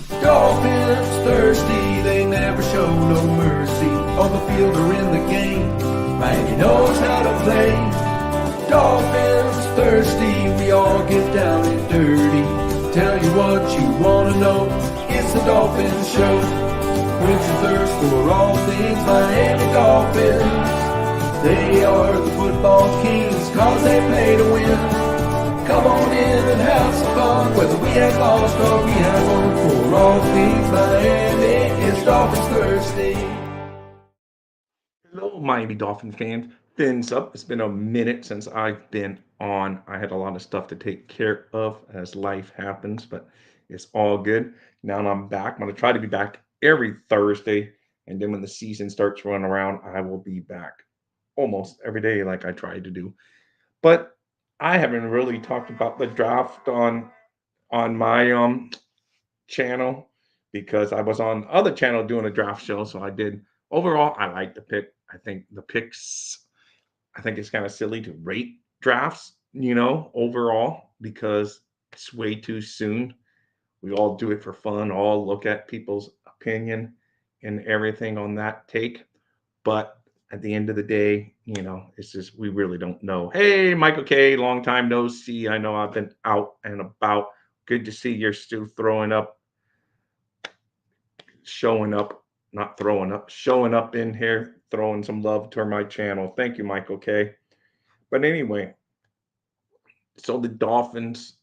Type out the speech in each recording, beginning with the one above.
Dolphins thirsty, they never show no mercy. On the field or in the game, Miami knows how to play. Dolphins thirsty, we all get down and dirty. Tell you what you wanna know, it's the Dolphins Show. Quench your thirst for all things Miami Dolphins. They are the football kings, cause they play to win. Come on in and have some fun, whether we have lost or we have won. For all things Miami, it's Dolphins Thursday. Hello, Miami Dolphin fans. Fins up. It's been a minute since I've been on. I had a lot of stuff to take care of as life happens, but it's all good. Now I'm back. I'm going to try to be back every Thursday. And then when the season starts running around, I will be back almost every day like I tried to do. But I haven't really talked about the draft on my channel because I was on other channel doing a draft show. So I did. Overall, I like the pick. I think the picks, I think it's kind of silly to rate drafts, overall, because it's way too soon. We all do it for fun, all look at people's opinion and everything on that take. But at the end of the day, it's just we really don't know. Hey, Michael K, long time no see. I know I've been out and about. Good to see you're still showing up, not throwing up, showing up in here, throwing some love to my channel. Thank you, Michael K. But anyway, so the Dolphins,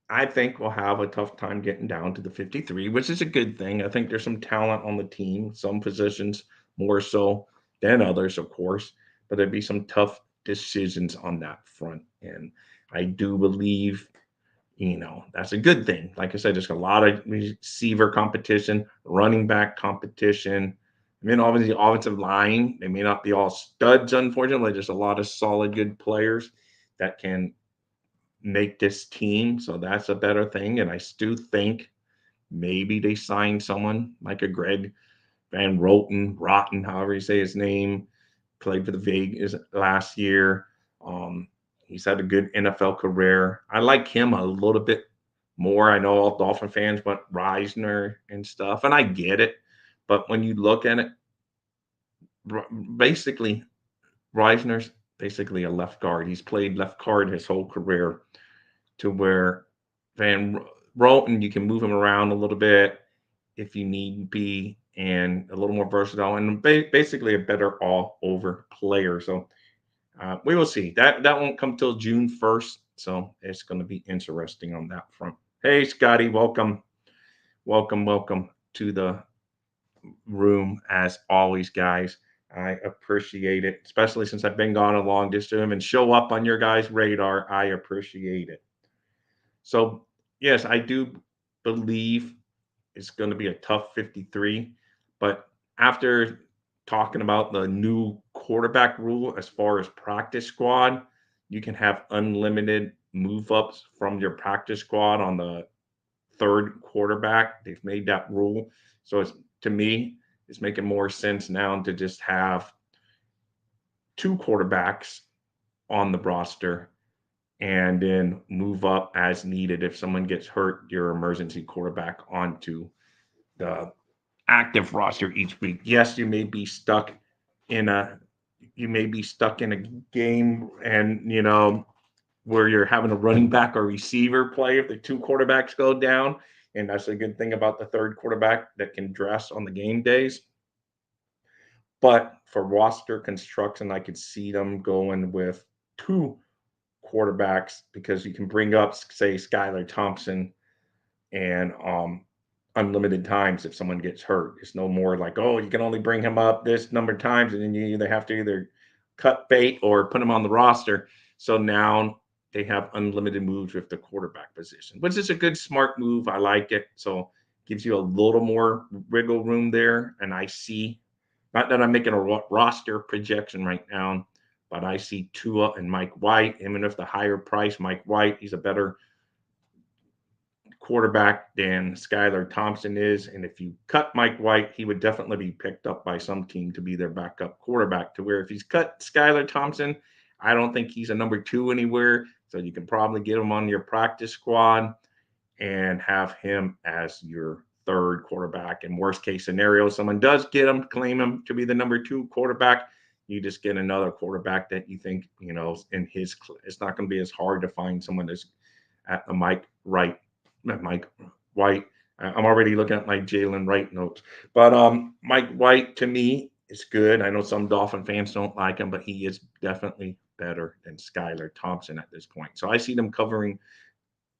I think, will have a tough time getting down to the 53, which is a good thing. I think there's some talent on the team, some positions more so than others, of course, but there'd be some tough decisions on that front. And I do believe that's a good thing. Like I said, there's a lot of receiver competition, running back competition. I mean, obviously, the offensive line, they may not be all studs, unfortunately. There's a lot of solid, good players that can make this team. So that's a better thing. And I do think maybe they sign someone like a Greg Van Rotten, however you say his name, played for the Vegas last year. He's had a good NFL career. I like him a little bit more. I know all Dolphin fans want Reisner and stuff, and I get it. But when you look at it, basically, Reisner's basically a left guard. He's played left guard his whole career to where Van Roten, you can move him around a little bit if you need be, and a little more versatile, and basically a better all-over player. So we will see. That won't come till June 1st, so it's going to be interesting on that front. Hey, Scotty, welcome to the room as always, guys. I appreciate it, especially since I've been gone a long distance and show up on your guys' radar. I appreciate it. So, yes, I do believe it's going to be a tough 53. But after talking about the new quarterback rule as far as practice squad, you can have unlimited move ups from your practice squad on the third quarterback. They've made that rule. So to me, it's making more sense now to just have two quarterbacks on the roster and then move up as needed. If someone gets hurt, your emergency quarterback onto the active roster each week. Yes, in a you may be stuck in a game and where you're having a running back or receiver play if the two quarterbacks go down. And that's a good thing about the third quarterback that can dress on the game days. But for roster construction, I could see them going with two quarterbacks because you can bring up, say, Skylar Thompson and unlimited times if someone gets hurt. It's no more like, oh, you can only bring him up this number of times, and then you either have to either cut bait or put him on the roster. So now they have unlimited moves with the quarterback position, which is a good, smart move. I like it. So gives you a little more wiggle room there. And I see, not that I'm making a roster projection right now, but I see Tua and Mike White. Even if the higher price, Mike White, he's a better quarterback than Skylar Thompson is. And if you cut Mike White, he would definitely be picked up by some team to be their backup quarterback. To where if he's cut Skylar Thompson, I don't think he's a number two anywhere. So you can probably get him on your practice squad and have him as your third quarterback. In worst case scenario, someone does get him, claim him to be the number two quarterback. You just get another quarterback that you think, in his, it's not going to be as hard to find someone that's at a Mike White. I'm already looking at my Jalen Wright notes, but Mike White to me is good. I know some Dolphin fans don't like him, but he is definitely better than Skylar Thompson at this point. So I see them covering,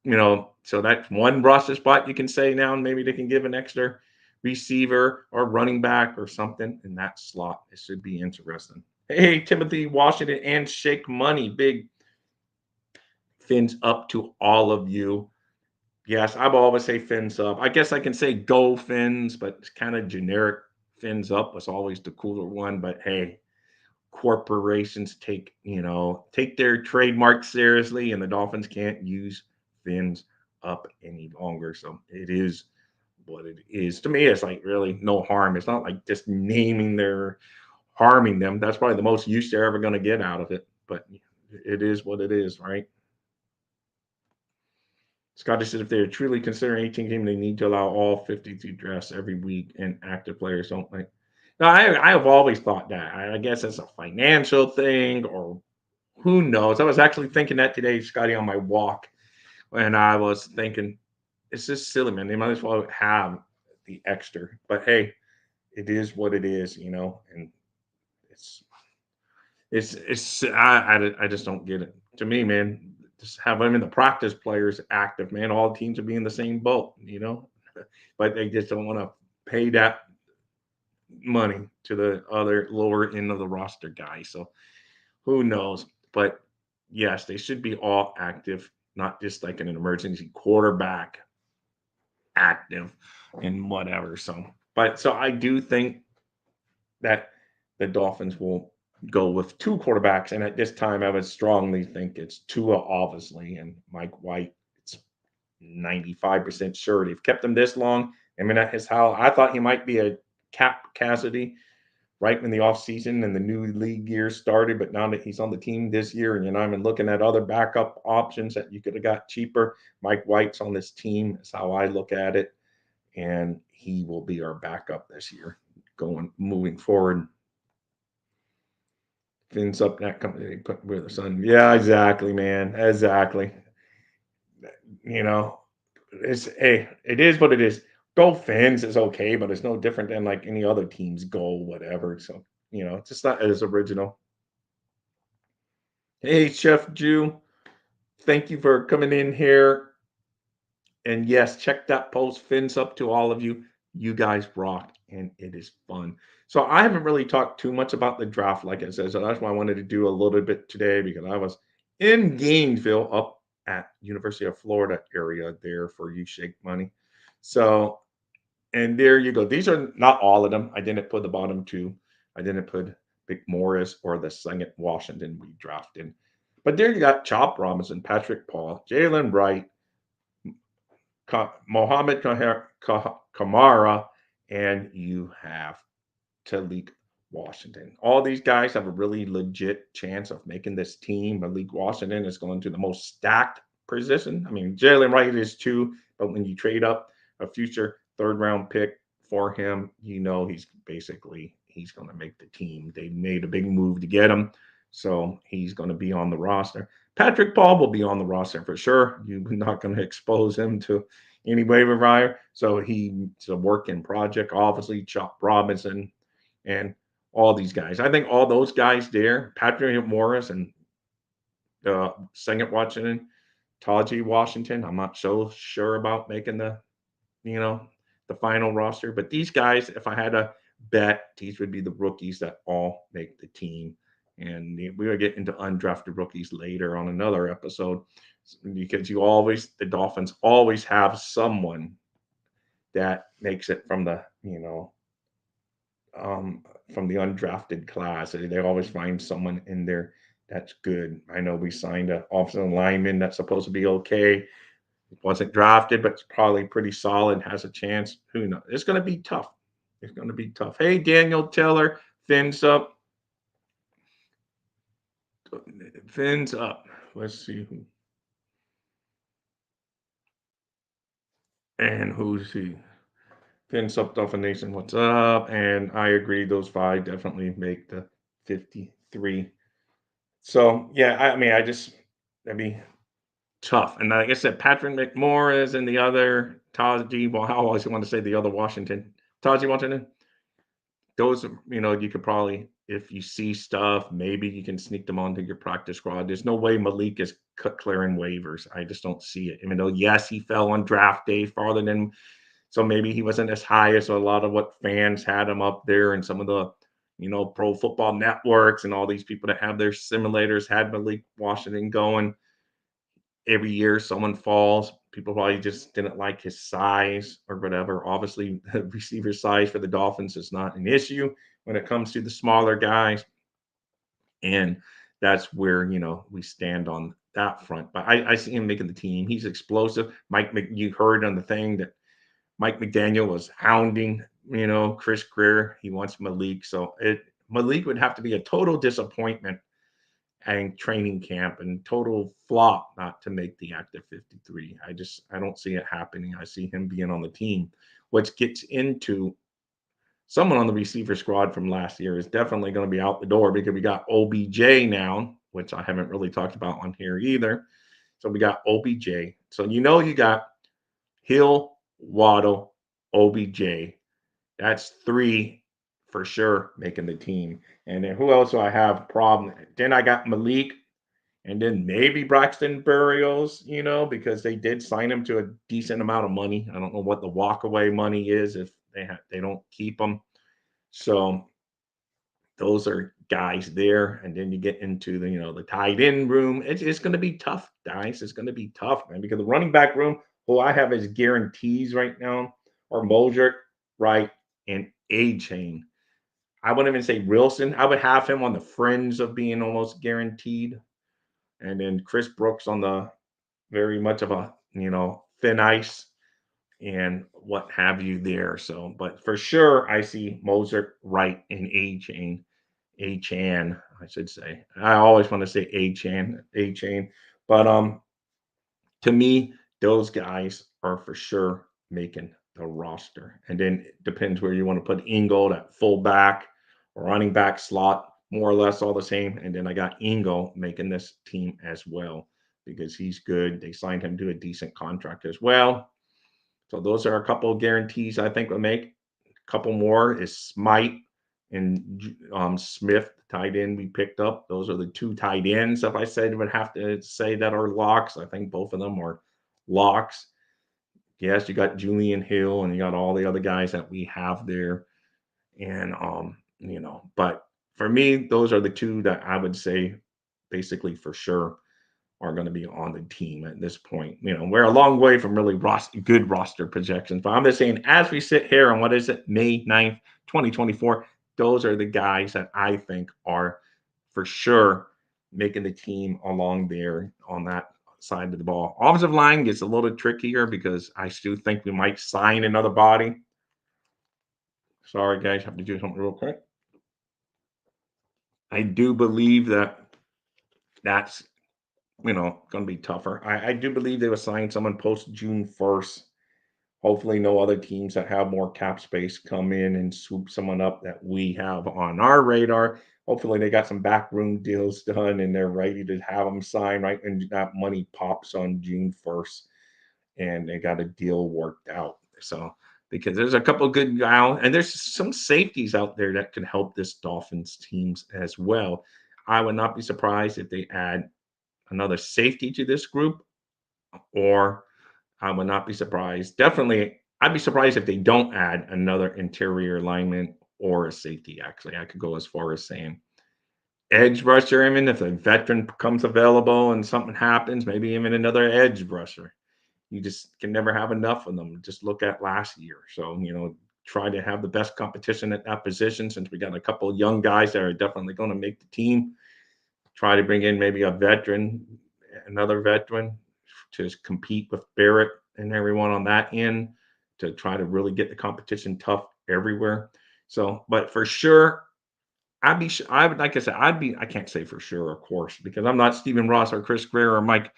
so that's one roster spot you can say now, and maybe they can give an extra receiver or running back or something in that slot. It should be interesting. Hey, Timothy Washington and Shake Money, big fins up to all of you. Yes, I will always say fins up. I guess I can say go fins, but it's kind of generic. Fins up was always the cooler one. But hey, corporations take their trademark seriously, and the Dolphins can't use fins up any longer. So it is what it is. To me, it's like really no harm. It's not like just naming their harming them. That's probably the most use they're ever going to get out of it. But it is what it is, right? Scotty said if they're truly considering 18 team, they need to allow all 50 to dress every week and active players don't like. No, I have always thought that. I guess it's a financial thing or who knows. I was actually thinking that today, Scotty, on my walk, and I was thinking, it's just silly, man. They might as well have the extra. But hey, it is what it is, and it's I just don't get it. To me, man, just have them in the practice players active, man. All teams would be in the same boat. But they just don't want to pay that money to the other lower end of the roster guys. So who knows? But yes, they should be all active, not just like an emergency quarterback active and whatever. So I do think that the Dolphins will go with two quarterbacks. And at this time, I would strongly think it's Tua, obviously, and Mike White. It's 95% sure. They've kept him this long. I mean, that is how I thought he might be a Cap Cassidy right when the offseason and the new league year started. But now that he's on the team this year, and I'm looking at other backup options that you could have got cheaper, Mike White's on this team, is how I look at it. And he will be our backup this year moving forward. Fins up that company they put with the sun. Yeah, exactly, man. Exactly. You know, it is what it is. Go Fins is okay, but it's no different than like any other team's goal, whatever. So, it's just not as original. Hey, Chef Jew, thank you for coming in here. And yes, check that post. Fins up to all of you. You guys rock, and it is fun. So I haven't really talked too much about the draft, like I said. So that's why I wanted to do a little bit today because I was in Gainesville, up at University of Florida area there for you shake money. So, and there you go. These are not all of them. I didn't put the bottom two. I didn't put Vic Morris or the Singing Washington we drafted. But there you got Chop Robinson, Patrick Paul, Jalen Wright, Mohammed Kamara, and you have Talik Washington. All these guys have a really legit chance of making this team. Malik Washington is going to the most stacked position. I mean, Jalen Wright is too, but when you trade up a future third round pick for him, he's going to make the team. They made a big move to get him, so he's going to be on the roster. Patrick Paul will be on the roster for sure. You're not going to expose him to any waiver wire. So he's a working project. Obviously, Chop Robinson and all these guys. I think all those guys there, Patrick Morris and Singing Washington, Taji Washington. I'm not so sure about making the final roster. But these guys, if I had to bet, these would be the rookies that all make the team. And we will get into undrafted rookies later on another episode because the Dolphins always have someone that makes it from from the undrafted class. They always find someone in there that's good. I know we signed an offensive lineman that's supposed to be okay. Wasn't drafted, but it's probably pretty solid, has a chance. Who knows? It's going to be tough. It's going to be tough. Hey, Daniel Teller, fins up. Fins up. Let's see who. And who's he? Pins up Dolphin Nation, what's up? And I agree, those five definitely make the 53. So yeah, I mean, that'd be tough. And like I said, Patrick McMorris is in the other Taji. Well, I always want to say the other Washington, Taji Washington. Those, you could probably, if you see stuff, maybe you can sneak them onto your practice squad. There's no way Malik is clearing waivers. I just don't see it. Even though, yes, he fell on draft day farther than, so maybe he wasn't as high as a lot of what fans had him up there, and some of the, pro football networks and all these people that have their simulators had Malik Washington going. Every year someone falls. People probably just didn't like his size or whatever. Obviously, the receiver size for the Dolphins is not an issue when it comes to the smaller guys. And that's where, we stand on that front. But I see him making the team. He's explosive. You heard on the thing that Mike McDaniel was hounding, Chris Greer. He wants Malik. So Malik would have to be a total disappointment and training camp and total flop not to make the active 53. I don't see it happening. I see him being on the team, which gets into someone on the receiver squad from last year is definitely going to be out the door because we got OBJ now, which I haven't really talked about on here either. So we got OBJ. So you got Hill, Waddle, OBJ. That's three for sure making the team. And then who else do I have problem? Then I got Malik, and then maybe Braxton Berrios, because they did sign him to a decent amount of money. I don't know what the walkaway money is if they don't keep him. So those are guys there, and then you get into the tight end room. It's going to be tough, guys. It's going to be tough, man, because the running back room, who I have as guarantees right now, are Moser, Wright, and A Chain. I wouldn't even say Wilson. I would have him on the fringe of being almost guaranteed, and then Chris Brooks on the very much of a thin ice and what have you there. So, but for sure, I see Moser, Wright, and A Chan, I should say. I always want to say A Chain, but to me, those guys are for sure making the roster. And then it depends where you want to put Ingold at fullback or running back slot, more or less all the same. And then I got Ingo making this team as well because he's good. They signed him to a decent contract as well. So those are a couple of guarantees I think will make. A couple more is Smite and Smith, the tight end we picked up. Those are the two tight ends. If I said would have to say that are locks, I think both of them are locks. Yes, you got Julian Hill and you got all the other guys that we have there. And but for me, those are the two that I would say basically for sure are going to be on the team at this point. We're a long way from really good roster projections, but I'm just saying, as we sit here on what is it, May 9th, 2024, those are the guys that I think are for sure making the team along there on that side of the ball. Offensive line gets a little trickier because I still think we might sign another body. Sorry, guys, have to do something real quick. I do believe that's going to be tougher. I do believe they will sign someone post June 1st. Hopefully, no other teams that have more cap space come in and swoop someone up that we have on our radar. Hopefully, they got some backroom deals done and they're ready to have them sign right when that money pops on June 1st and they got a deal worked out. So, because there's a couple of good guys and there's some safeties out there that can help this Dolphins teams as well. I would not be surprised if they add another safety to this group, or I would not be surprised. Definitely, I'd be surprised if they don't add another interior lineman or a safety. Actually, I could go as far as saying edge rusher. I mean, if a veteran becomes available and something happens, maybe even another edge rusher. You just can never have enough of them. Just look at last year. So, try to have the best competition at that position since we got a couple of young guys that are definitely going to make the team. Try to bring in maybe another veteran to compete with Barrett and everyone on that end to try to really get the competition tough everywhere. So, but for sure, I would, like I said, I can't say for sure, of course, because I'm not Stephen Ross or Chris Greer or Mike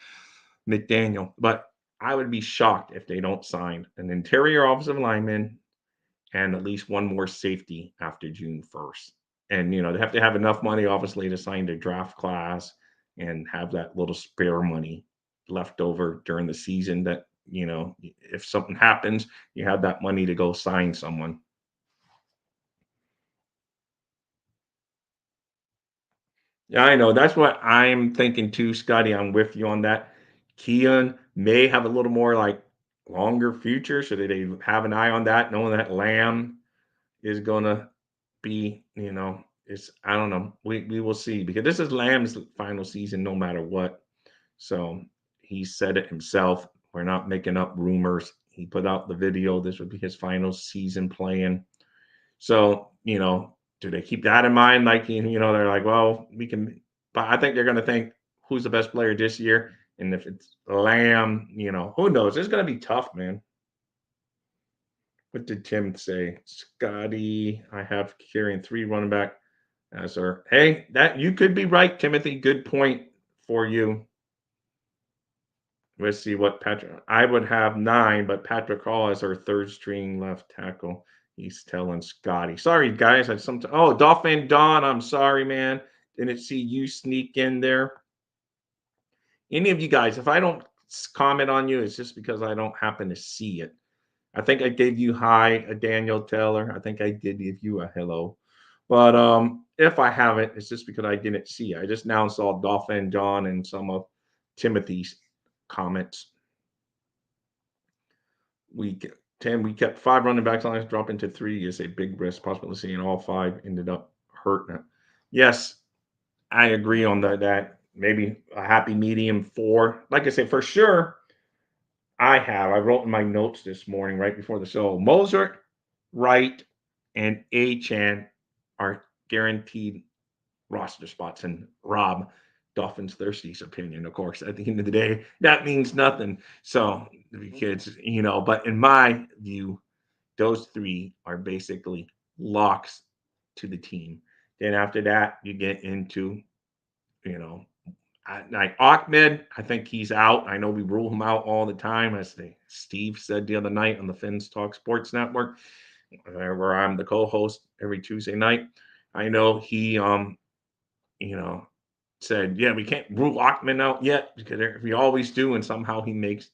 McDaniel, but I would be shocked if they don't sign an interior offensive lineman and at least one more safety after June 1st. And they have to have enough money, obviously, to sign their draft class and have that little spare money left over during the season that, if something happens, you have that money to go sign someone. Yeah, I know. That's what I'm thinking too, Scotty. I'm with you on that. Keon may have a little more like longer future, so that they have an eye on that, knowing that Lamb is gonna be, it's I don't know. We will see because this is Lamb's final season no matter what. So he said it himself. We're not making up rumors. He put out the video. This would be his final season playing. So, do they keep that in mind? Like, they're like, well, we can, but I think they're going to think who's the best player this year. And if it's Lamb, who knows? It's going to be tough, man. What did Tim say? Scotty, I have carrying three running back as our, hey, that you could be right, Timothy. Good point for you. Let's see what Patrick. I would have nine, but Patrick Hall is our third string left tackle. He's telling Scotty. Sorry, guys. I some. Oh, Dolphin Don. I'm sorry, man. Didn't see you sneak in there. Any of you guys, if I don't comment on you, it's just because I don't happen to see it. I think I gave you hi, Daniel Taylor. I think I did give you a hello. But if I haven't, it's just because I didn't see it. I just now saw Dolphin John and some of Timothy's comments. Week 10, we kept five running backs on us, dropping to three is a big risk. Possibly seeing all five ended up hurting it. Yes, I agree on that. Maybe a happy medium four. Like I said, for sure, I wrote in my notes this morning right before the show. Mozart, Wright, and Achan are guaranteed roster spots. And Rob, Dolphins Thirsty's opinion, of course, at the end of the day, that means nothing. So the kids, but in my view, those three are basically locks to the team. Then after that, you get into, you know, like Ahmed, I think he's out. I know we rule him out all the time, as Steve said the other night on the Finns Talk Sports Network, where I'm the co-host every Tuesday night. I know he, you know, said, yeah, we can't rule Ahmed out yet because we always do, and somehow he makes.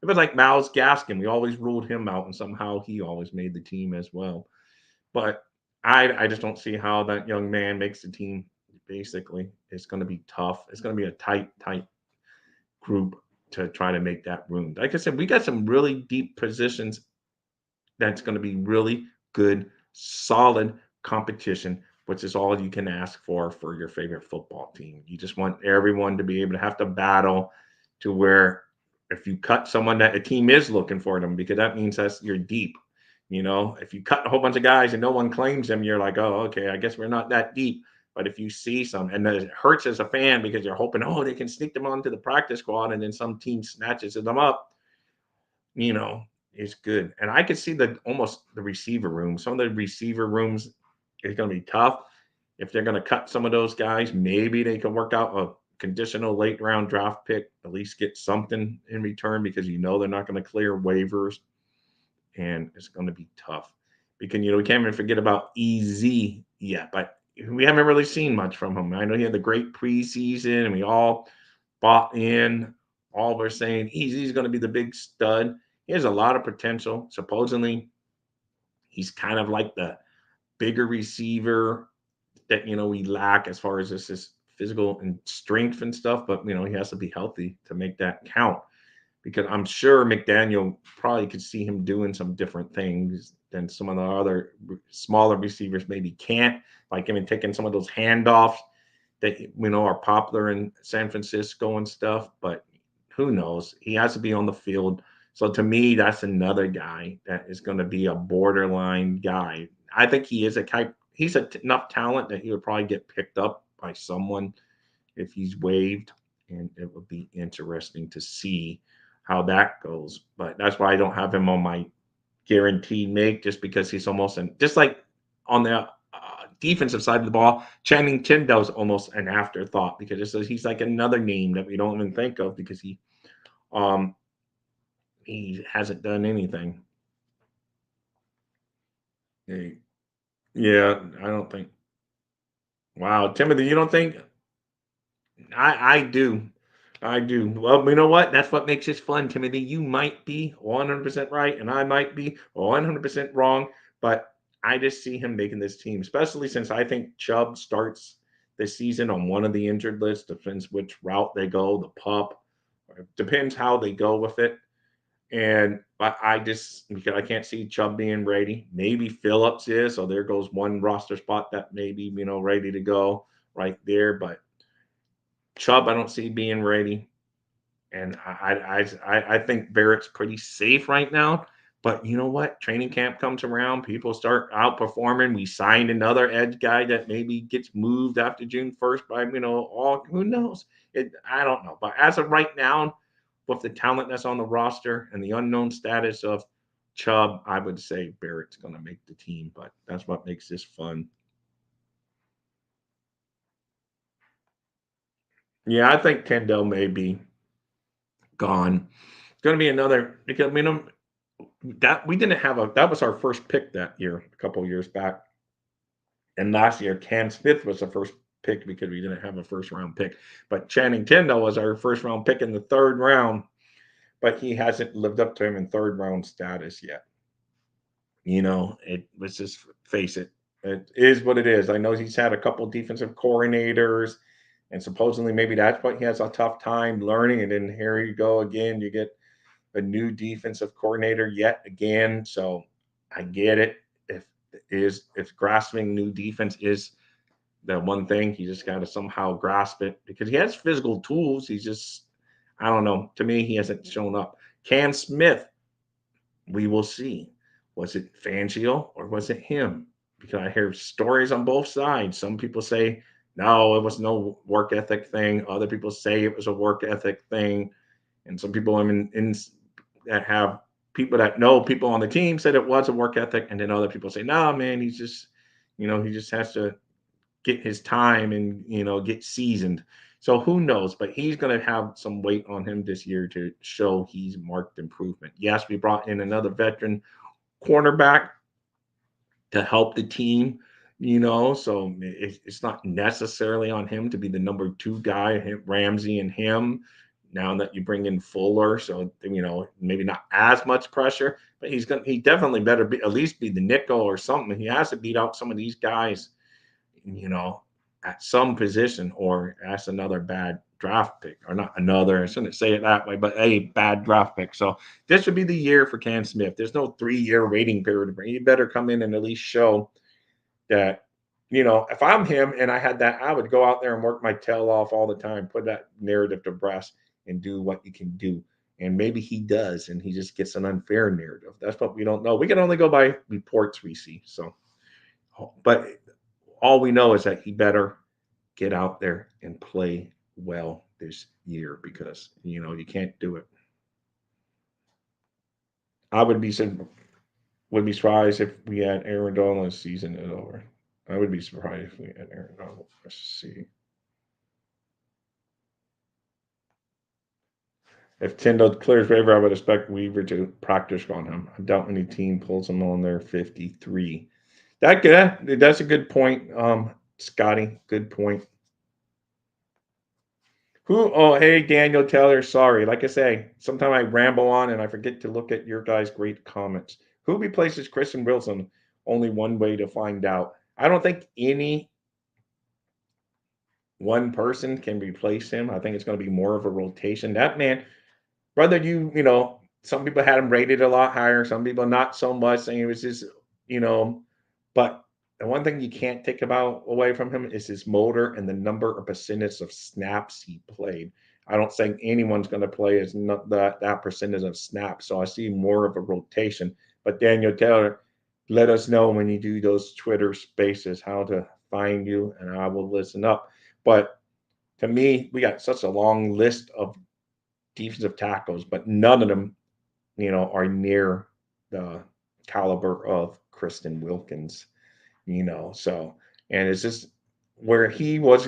It was like Miles Gaskin. We always ruled him out, and somehow he always made the team as well. But I just don't see how that young man makes the team. Basically, it's going to be tough. It's going to be a tight group to try to make that room. Like I said, we got some really deep positions that's going to be really good, solid competition, which is all you can ask for your favorite football team. You just want everyone to be able to have to battle to where if you cut someone that a team is looking for them, because that means that's you're deep. If you cut a whole bunch of guys and no one claims them, you're like, oh, okay, I guess we're not that deep. But if you see some, and it hurts as a fan because you're hoping, oh, they can sneak them onto the practice squad, and then some team snatches them up, you know, is good. And I could see the receiver room. Some of the receiver rooms is going to be tough. If they're going to cut some of those guys, maybe they can work out a conditional late round draft pick, at least get something in return because they're not going to clear waivers, and it's going to be tough. Because we can't even forget about EZ yet, but we haven't really seen much from him. I know he had the great preseason, and we all bought in. All we're saying, he's going to be the big stud. He has a lot of potential. Supposedly, he's kind of like the bigger receiver that we lack as far as his physical and strength and stuff. But he has to be healthy to make that count. Because I'm sure McDaniel probably could see him doing some different things than some of the other smaller receivers maybe can't. Like even taking some of those handoffs that are popular in San Francisco and stuff. But who knows? He has to be on the field. So to me, that's another guy that is going to be a borderline guy. I think he is a type. He's enough talent that he would probably get picked up by someone if he's waived, and it would be interesting to see how that goes. But that's why I don't have him on my guaranteed make, just because he's almost just like on the defensive side of the ball. Channing Tindall's almost an afterthought because he's like another name that we don't even think of because he hasn't done anything. Hey, yeah, I don't think. Wow, Timothy, you don't think? I do. I do. Well, you know what? That's what makes this fun, Timothy. You might be 100% right, and I might be 100% wrong, but I just see him making this team, especially since I think Chubb starts the season on one of the injured lists. Depends which route they go, the pup, or depends how they go with it. And I just because I can't see Chubb being ready. Maybe Phillips is, so there goes one roster spot that maybe ready to go right there. But Chubb, I don't see being ready. And I think Barrett's pretty safe right now. But you know what? Training camp comes around, people start outperforming. We signed another edge guy that maybe gets moved after June 1st by all who knows. I don't know. But as of right now, with the talent that's on the roster and the unknown status of Chubb, I would say Barrett's gonna make the team, but that's what makes this fun. Yeah, I think Kendall may be gone. It's gonna be another because that we didn't have a that was our first pick that year, a couple of years back. And last year, Cam Smith was the first pick because we didn't have a first round pick. But Channing Tindall was our first round pick in the third round, but he hasn't lived up to him in third round status yet. It was just face it. It is what it is. I know he's had a couple defensive coordinators, and supposedly maybe that's what he has a tough time learning. And then here you go again. You get a new defensive coordinator yet again. So I get it. If grasping new defense is the one thing, you just got to somehow grasp it because he has physical tools. He's just I don't know. To me, he hasn't shown up. Cam Smith, we will see. Was it Fangio or was it him? Because I hear stories on both sides. Some people say no, it was no work ethic thing. Other people say it was a work ethic thing, and some people in that have people that know people on the team said it was a work ethic, and then other people say, "No, man, he's just, he just has to get his time and get seasoned." So who knows? But he's going to have some weight on him this year to show he's marked improvement. Yes, we brought in another veteran cornerback to help the team, so it's not necessarily on him to be the number two guy, Ramsey and him. Now that you bring in Fuller, so maybe not as much pressure, but he definitely better be at least be the nickel or something. He has to beat out some of these guys, you know, at some position, or that's another bad draft pick, or not another. I shouldn't say it that way, but a bad draft pick. So this would be the year for Cam Smith. There's no 3-year waiting period. You better come in and at least show that. If I'm him and I had that, I would go out there and work my tail off all the time, put that narrative to rest, and do what you can do. And maybe he does, and he just gets an unfair narrative. That's what we don't know. We can only go by reports we see. So, but all we know is that he better get out there and play well this year because you can't do it. I would be surprised if we had Aaron Donald's season is over. I would be surprised if we had Aaron Donald. Let's see. If Tyndall clears waiver, I would expect Weaver to practice on him. I doubt any team pulls him on their 53. That's a good point, Scotty. Good point. Who? Oh, hey, Daniel Taylor. Sorry. Like I say, sometimes I ramble on and I forget to look at your guys' great comments. Who replaces Christian Wilson? Only one way to find out. I don't think any one person can replace him. I think it's going to be more of a rotation. That man, whether some people had him rated a lot higher, some people not so much, saying it was just, you know, but the one thing you can't take about away from him is his motor and the number or percentage of snaps he played. I don't think anyone's going to play as not that percentage of snaps. So I see more of a rotation. But Daniel Taylor, let us know when you do those Twitter spaces how to find you, and I will listen up. But to me, we got such a long list of defensive tackles, but none of them, are near the caliber of Kristen Wilkins, So, and it's just where he was,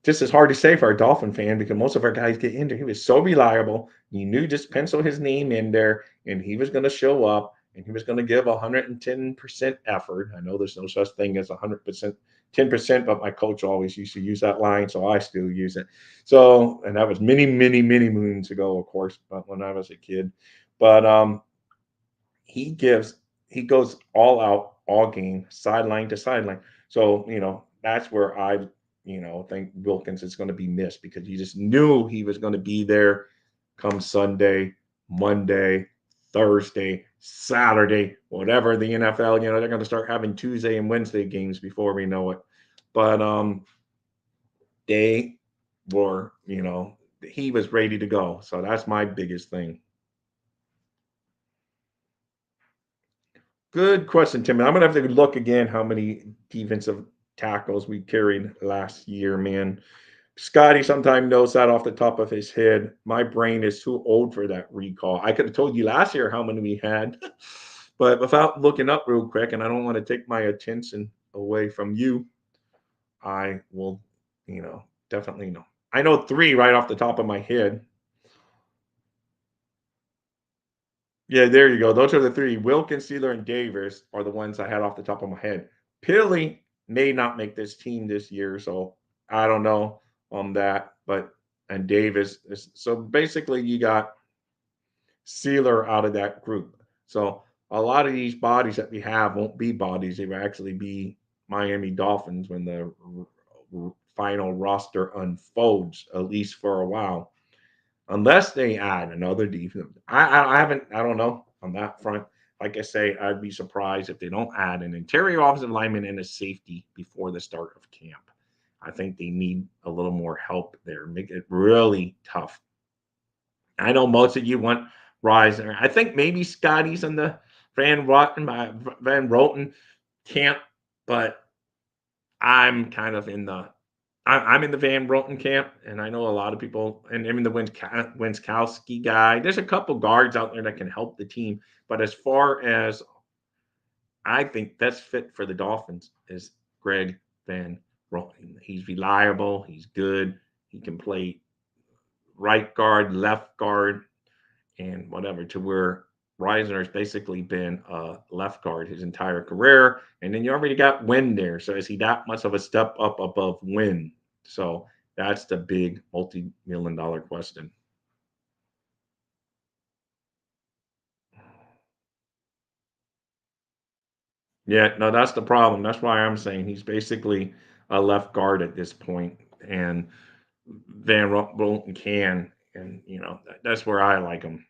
this is hard to say for a Dolphin fan because most of our guys get injured. He was so reliable. You knew just pencil his name in there and he was going to show up. and he was going to give 110% effort. I know there's no such thing as 100%, 10%, but my coach always used to use that line, so I still use it. So, and that was many, many, many moons ago, of course, but when I was a kid. But he gives he goes all out all game sideline to sideline, so that's where I think Wilkins is going to be missed because you just knew he was going to be there come Sunday, Monday, Thursday, Saturday, whatever. The NFL, they're going to start having Tuesday and Wednesday games before we know it. But they were, he was ready to go, so that's my biggest thing. Good question, Tim. I'm gonna have to look again how many defensive tackles we carried last year, man. Scotty sometime knows that off the top of his head. My brain is too old for that recall. I could have told you last year how many we had, but without looking up real quick, and I don't want to take my attention away from you, I will, definitely know. I know three right off the top of my head. Yeah, there you go. Those are the three. Wilkins, Sealer, and Davis are the ones I had off the top of my head. Pilly may not make this team this year, so I don't know on that. But and Davis so basically you got Sealer out of that group. So a lot of these bodies that we have won't be bodies. They will actually be Miami Dolphins when the final roster unfolds, at least for a while, unless they add another defense. I haven't. I don't know on that front. Like I say, I'd be surprised if they don't add an interior offensive lineman and a safety before the start of camp. I think they need a little more help there. Make it really tough. I know most of you want Risner. I think maybe Scotty's in the Van Roten camp, but I'm kind of in the I'm in the Van Roten camp, and I know a lot of people, and I mean the Winskowski guy. There's a couple guards out there that can help the team, but as far as I think best fit for the Dolphins is Greg Van Roten. He's reliable. He's good. He can play right guard, left guard, and whatever. To where Reisner has basically been a left guard his entire career, and then you already got Wynn there. So is he that much of a step up above Wynn? So that's the big multi-million dollar question. Yeah, no, that's the problem. That's why I'm saying he's basically a left guard at this point, and Bolton can, and that's where I like him.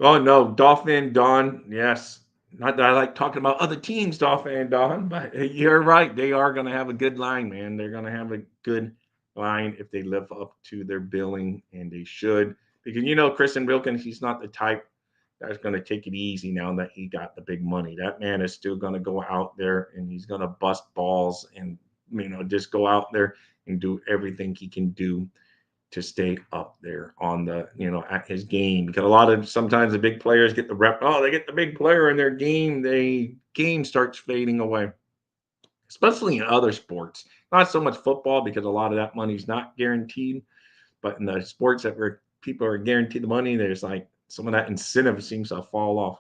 Oh no, Dolphin Don, yes. Not that I like talking about other teams, Dolphin and Don, but you're right. They are going to have a good line, man. They're going to have a good line if they live up to their billing, and they should. Because Kristen Wilkins, he's not the type that's going to take it easy now that he got the big money. That man is still going to go out there and he's going to bust balls and just go out there and do everything he can do to stay up there on the at his game, because a lot of sometimes the big players get the rep. Oh, they get the big player in their game, the game starts fading away, especially in other sports. Not so much football because a lot of that money's not guaranteed, but in the sports that where people are guaranteed the money, there's like some of that incentive seems to fall off.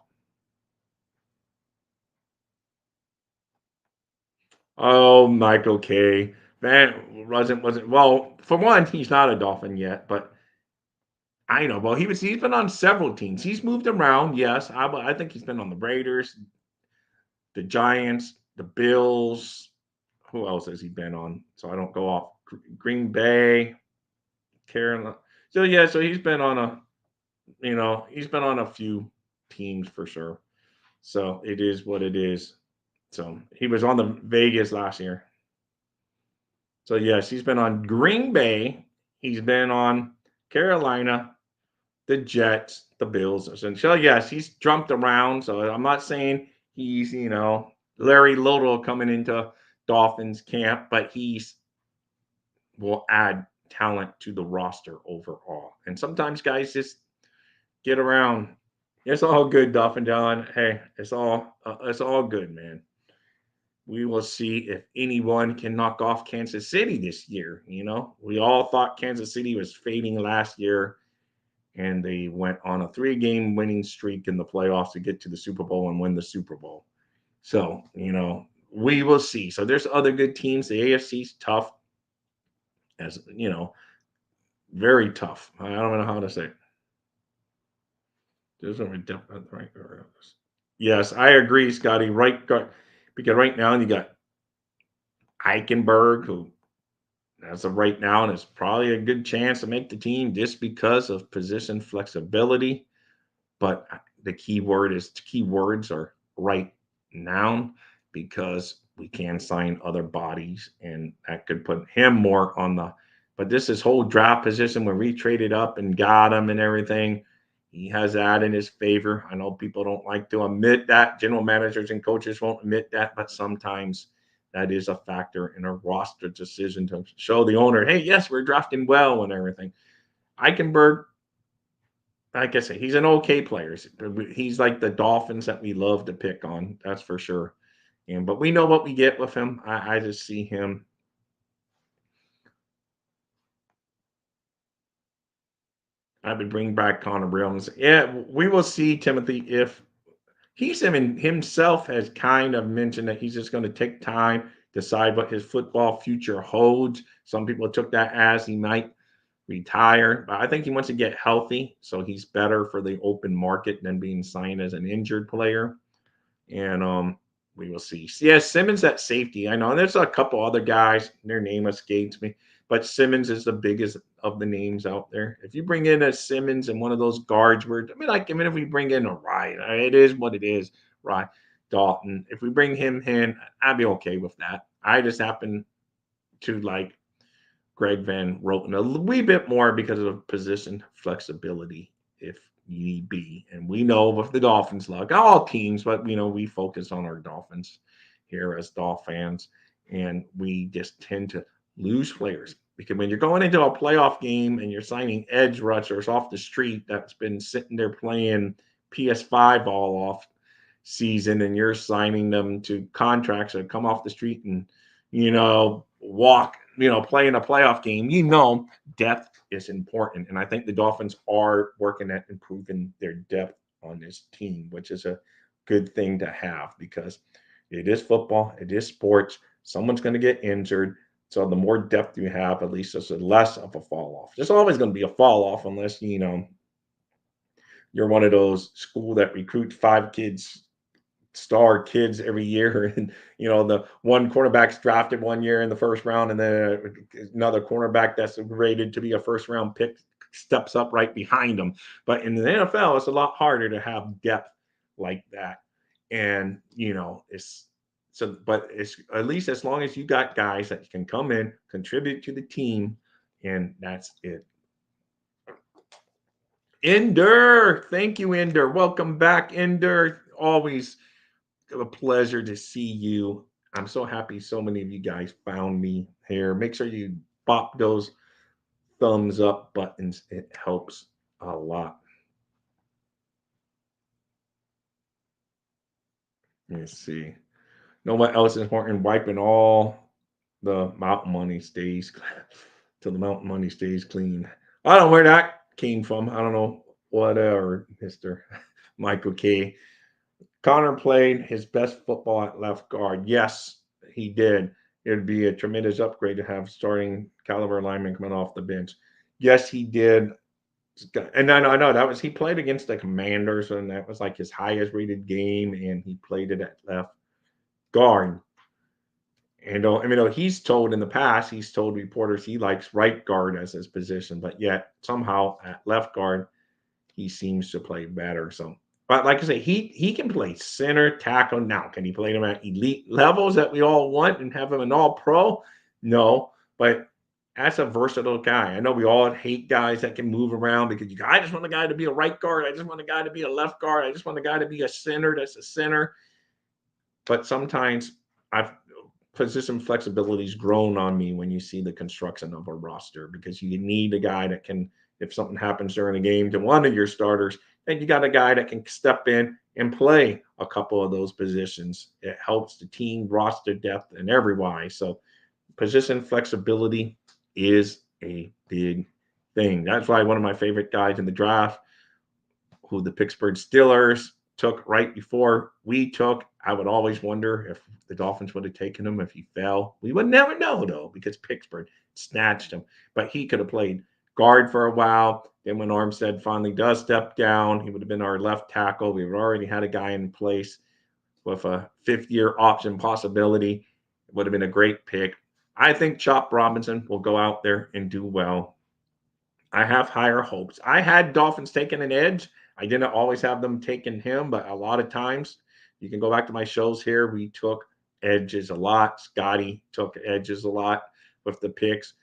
Oh, Michael K. Man wasn't well. For one, he's not a Dolphin yet, but I know. Well, he's been on several teams. He's moved around. Yes, I think he's been on the Raiders, the Giants, the Bills. Who else has he been on? So I don't go off. Green Bay, Carolina. So yeah, so he's been on a few teams for sure. So it is what it is. So he was on the Vegas last year. So yes, he's been on Green Bay. He's been on Carolina, the Jets, the Bills. So yes, he's jumped around. So I'm not saying he's Larry Little coming into Dolphins camp, but he's will add talent to the roster overall. And sometimes guys just get around. It's all good, Dolphin John. Hey, it's all good, man. We will see if anyone can knock off Kansas City this year. We all thought Kansas City was fading last year, and they went on a 3-game winning streak in the playoffs to get to the Super Bowl and win the Super Bowl. So, we will see. So there's other good teams. The AFC's tough, as very tough. I don't know how to say it. There's no right. Yes, I agree, Scotty. Right guard, because right now you got Eichenberg, who as of right now, and it's probably a good chance to make the team just because of position flexibility. But the key words are right now, because we can sign other bodies, and that could put him more on the. But this is whole draft position where we traded up and got him and everything. He has that in his favor. I know people don't like to admit that. General managers and coaches won't admit that, but sometimes that is a factor in a roster decision to show the owner, hey, yes, we're drafting well and everything. Eichenberg, like I say, he's an okay player. He's like the Dolphins that we love to pick on. That's for sure. But we know what we get with him. I just see him. I would bring back Connor Williams. Yeah, we will see, Timothy, if he's himself has kind of mentioned that he's just going to take time, decide what his football future holds. Some people took that as he might retire, but I think he wants to get healthy, so he's better for the open market than being signed as an injured player. And we will see. Yeah, Simmons at safety. I know there's a couple other guys. Their name escapes me, but Simmons is the biggest of the names out there. If you bring in a Simmons and one of those guards, if we bring in a Ryan, it is what it is. Right, Dalton. If we bring him in, I'd be okay with that. I just happen to like Greg Van Roten a wee bit more because of position flexibility, if need be. And we know with the Dolphins luck, all teams, but we focus on our Dolphins here as Dolph fans, and we just tend to lose players because when you're going into a playoff game and you're signing edge rushers off the street that's been sitting there playing PS5 all off season, and you're signing them to contracts that come off the street and walk, play in a playoff game, depth is important. And I think the Dolphins are working at improving their depth on this team, which is a good thing to have because it is football, it is sports. Someone's going to get injured. So the more depth you have, at least there's less of a fall off. There's always going to be a fall off unless, you're one of those school that recruit 5 star kids every year, and the one quarterback's drafted one year in the first round, and then another cornerback that's rated to be a first round pick steps up right behind them. But in the NFL, it's a lot harder to have depth like that. And it's at least as long as you got guys that can come in, contribute to the team, and that's it. Ender, thank you, Ender. Welcome back, Ender. Always a pleasure to see you. I'm so happy so many of you guys found me here. Make sure you pop those thumbs up buttons. It helps a lot. Let me see. Know what else is important? Wiping all the mountain money stays till the mountain money stays clean. I don't know where that came from. I don't know whatever, Mr. Michael K. Connor played his best football at left guard. Yes, he did. It'd be a tremendous upgrade to have starting caliber lineman coming off the bench. Yes, he did. And I know that was he played against the Commanders, and that was like his highest rated game, and he played it at left guard. And he's told in the past, he's told reporters he likes right guard as his position, but yet somehow at left guard, he seems to play better. So, but like I say, he can play center, tackle. Now, can he play them at elite levels that we all want and have him an all pro? No, but that's a versatile guy. I know we all hate guys that can move around because I just want a guy to be a right guard. I just want a guy to be a left guard. I just want a guy to be a center that's a center. But sometimes I've position flexibility has grown on me when you see the construction of a roster because you need a guy that can, if something happens during a game to one of your starters, then you got a guy that can step in and play a couple of those positions. It helps the team roster depth and every why. So position flexibility is a big thing. That's why one of my favorite guys in the draft, who the Pittsburgh Steelers took right before we took, I would always wonder if the Dolphins would have taken him if he fell. We would never know, though, because Pittsburgh snatched him. But he could have played guard for a while. Then when Armstead finally does step down, he would have been our left tackle. We already had a guy in place with a fifth-year option possibility. It would have been a great pick. I think Chop Robinson will go out there and do well. I have higher hopes. I had Dolphins taking an edge. I didn't always have them taking him, but a lot of times you can go back to my shows here. We took edges a lot. Scotty took edges a lot with the picks.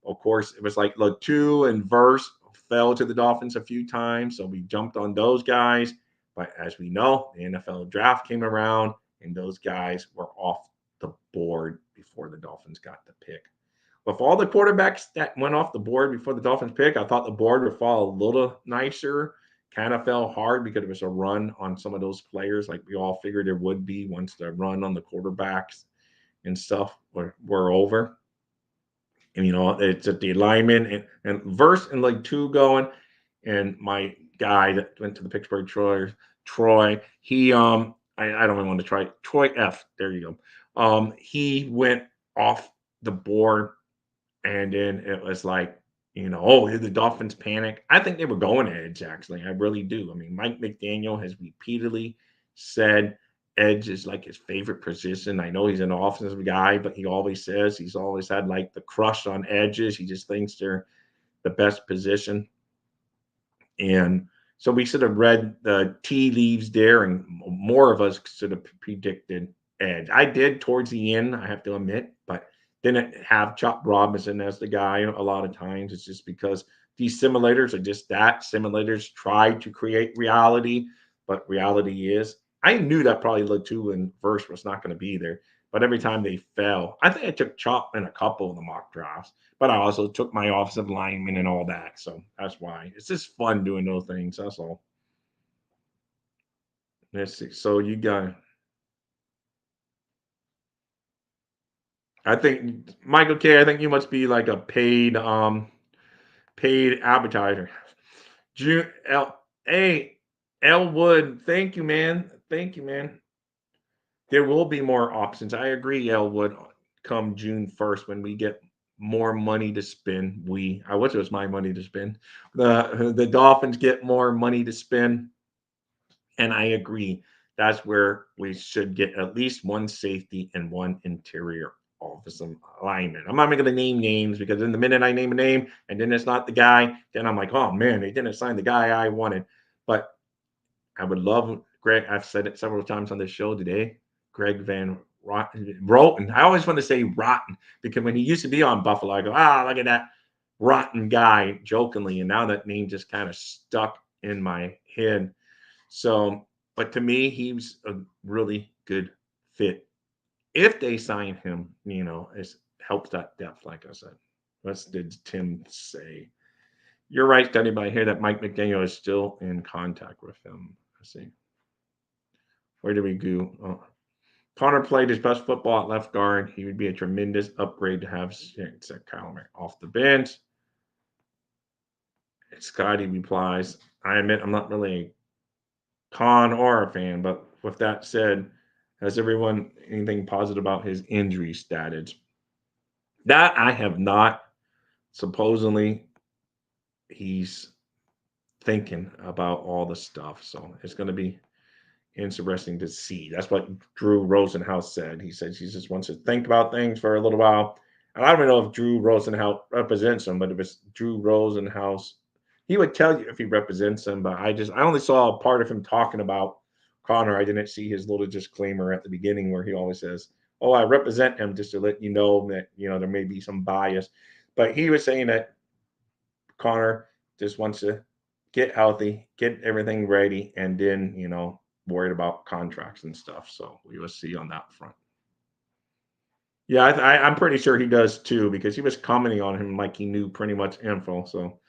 Of course, it was like Latu and Verse fell to the Dolphins a few times, so we jumped on those guys. But as we know, the NFL draft came around, and those guys were off the board before the Dolphins got the pick. With all the quarterbacks that went off the board before the Dolphins pick, I thought the board would fall a little nicer. Kind of fell hard because it was a run on some of those players, like we all figured there would be once the run on the quarterbacks and stuff were over. And it's at the alignment and Verse and like two going. And my guy that went to the Pittsburgh Troy, he I don't even want to try Troy F. There you go. He went off the board, and then it was like, oh, did the Dolphins panic? I think they were going edge, actually. I really do. I mean, Mike McDaniel has repeatedly said edge is like his favorite position. I know he's an offensive guy, but he always says he's always had like the crush on edges. He just thinks they're the best position. And so we sort of read the tea leaves there, and more of us sort of predicted edge. I did towards the end, I have to admit, but didn't have Chop Robinson as the guy a lot of times. It's just because these simulators are just that. Simulators try to create reality, but reality is, I knew that probably Latu and Verse was not going to be there. But every time they fell, I think I took Chop in a couple of the mock drafts, but I also took my offensive lineman and all that. So that's why it's just fun doing those things. That's all. Let's see. So you got, I think Michael K. I think you must be like a paid advertiser. June L A Elwood. Thank you, man. Thank you, man. There will be more options. I agree, Elwood. Come June 1st, when we get more money to spend, I wish it was my money to spend. The Dolphins get more money to spend, and I agree. That's where we should get at least one safety and one interior offensive lineman. I'm not going to name names, because in the minute I name a name and then it's not the guy, then I'm like, oh man, they didn't sign the guy I wanted. But I would love Greg. I've said it several times on this show today. Greg Van Roten. I always want to say Rotten, because when he used to be on Buffalo, I go, look at that rotten guy, jokingly. And now that name just kind of stuck in my head. So, but to me, he's a really good fit. If they sign him, it helps that depth, like I said. What did Tim say? You're right, Scotty, but I hear that Mike McDaniel is still in contact with him. Let's see. Where do we go? Oh. Connor played his best football at left guard. He would be a tremendous upgrade to have Kyler off the bench. Scotty replies, I admit I'm not really a Con or a fan, but with that said, has everyone anything positive about his injury status? That I have not. Supposedly, he's thinking about all the stuff. So it's going to be interesting to see. That's what Drew Rosenhaus said. He said he just wants to think about things for a little while. And I don't even know if Drew Rosenhaus represents him, but if it's Drew Rosenhaus, he would tell you if he represents him. But I only saw a part of him talking about Connor. I didn't see his little disclaimer at the beginning where he always says, "Oh, I represent him," just to let you know that there may be some bias. But he was saying that Connor just wants to get healthy, get everything ready, and then worried about contracts and stuff. So we will see on that front. Yeah, I'm pretty sure he does too, because he was commenting on him like he knew pretty much info. So,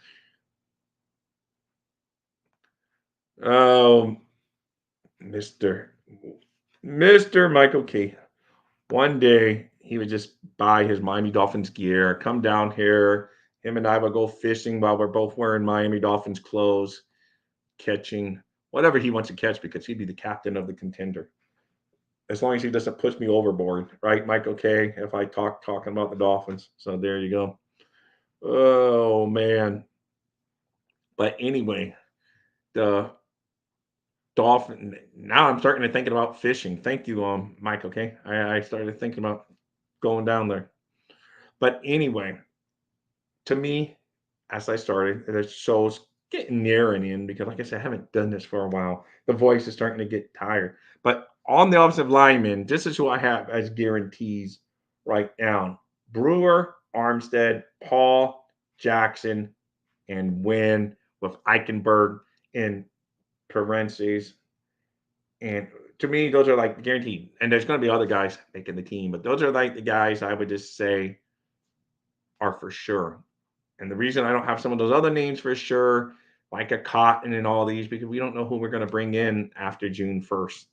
oh, Mister Michael Key. One day he would just buy his Miami Dolphins gear, come down here, Him and I would go fishing while we're both wearing Miami Dolphins clothes, catching whatever he wants to catch because he'd be the captain of the contender. As long as he doesn't push me overboard, right, Mike? Okay, if I talking about the Dolphins. So there you go. Oh man. But anyway, the Dolphin. Now I'm starting to thinking about fishing. Thank you, Mike. Okay, I started thinking about going down there. But anyway, to me, as I started, the show's getting nearing in because, like I said, I haven't done this for a while. The voice is starting to get tired. But on the offensive lineman, this is who I have as guarantees right now: Brewer, Armstead, Paul, Jackson, and Wynn with Eichenberg in parentheses. And to me, those are like guaranteed. And there's going to be other guys making the team, but those are like the guys I would just say are for sure. And the reason I don't have some of those other names for sure, like a Cotton and all these, because we don't know who we're going to bring in after June 1st,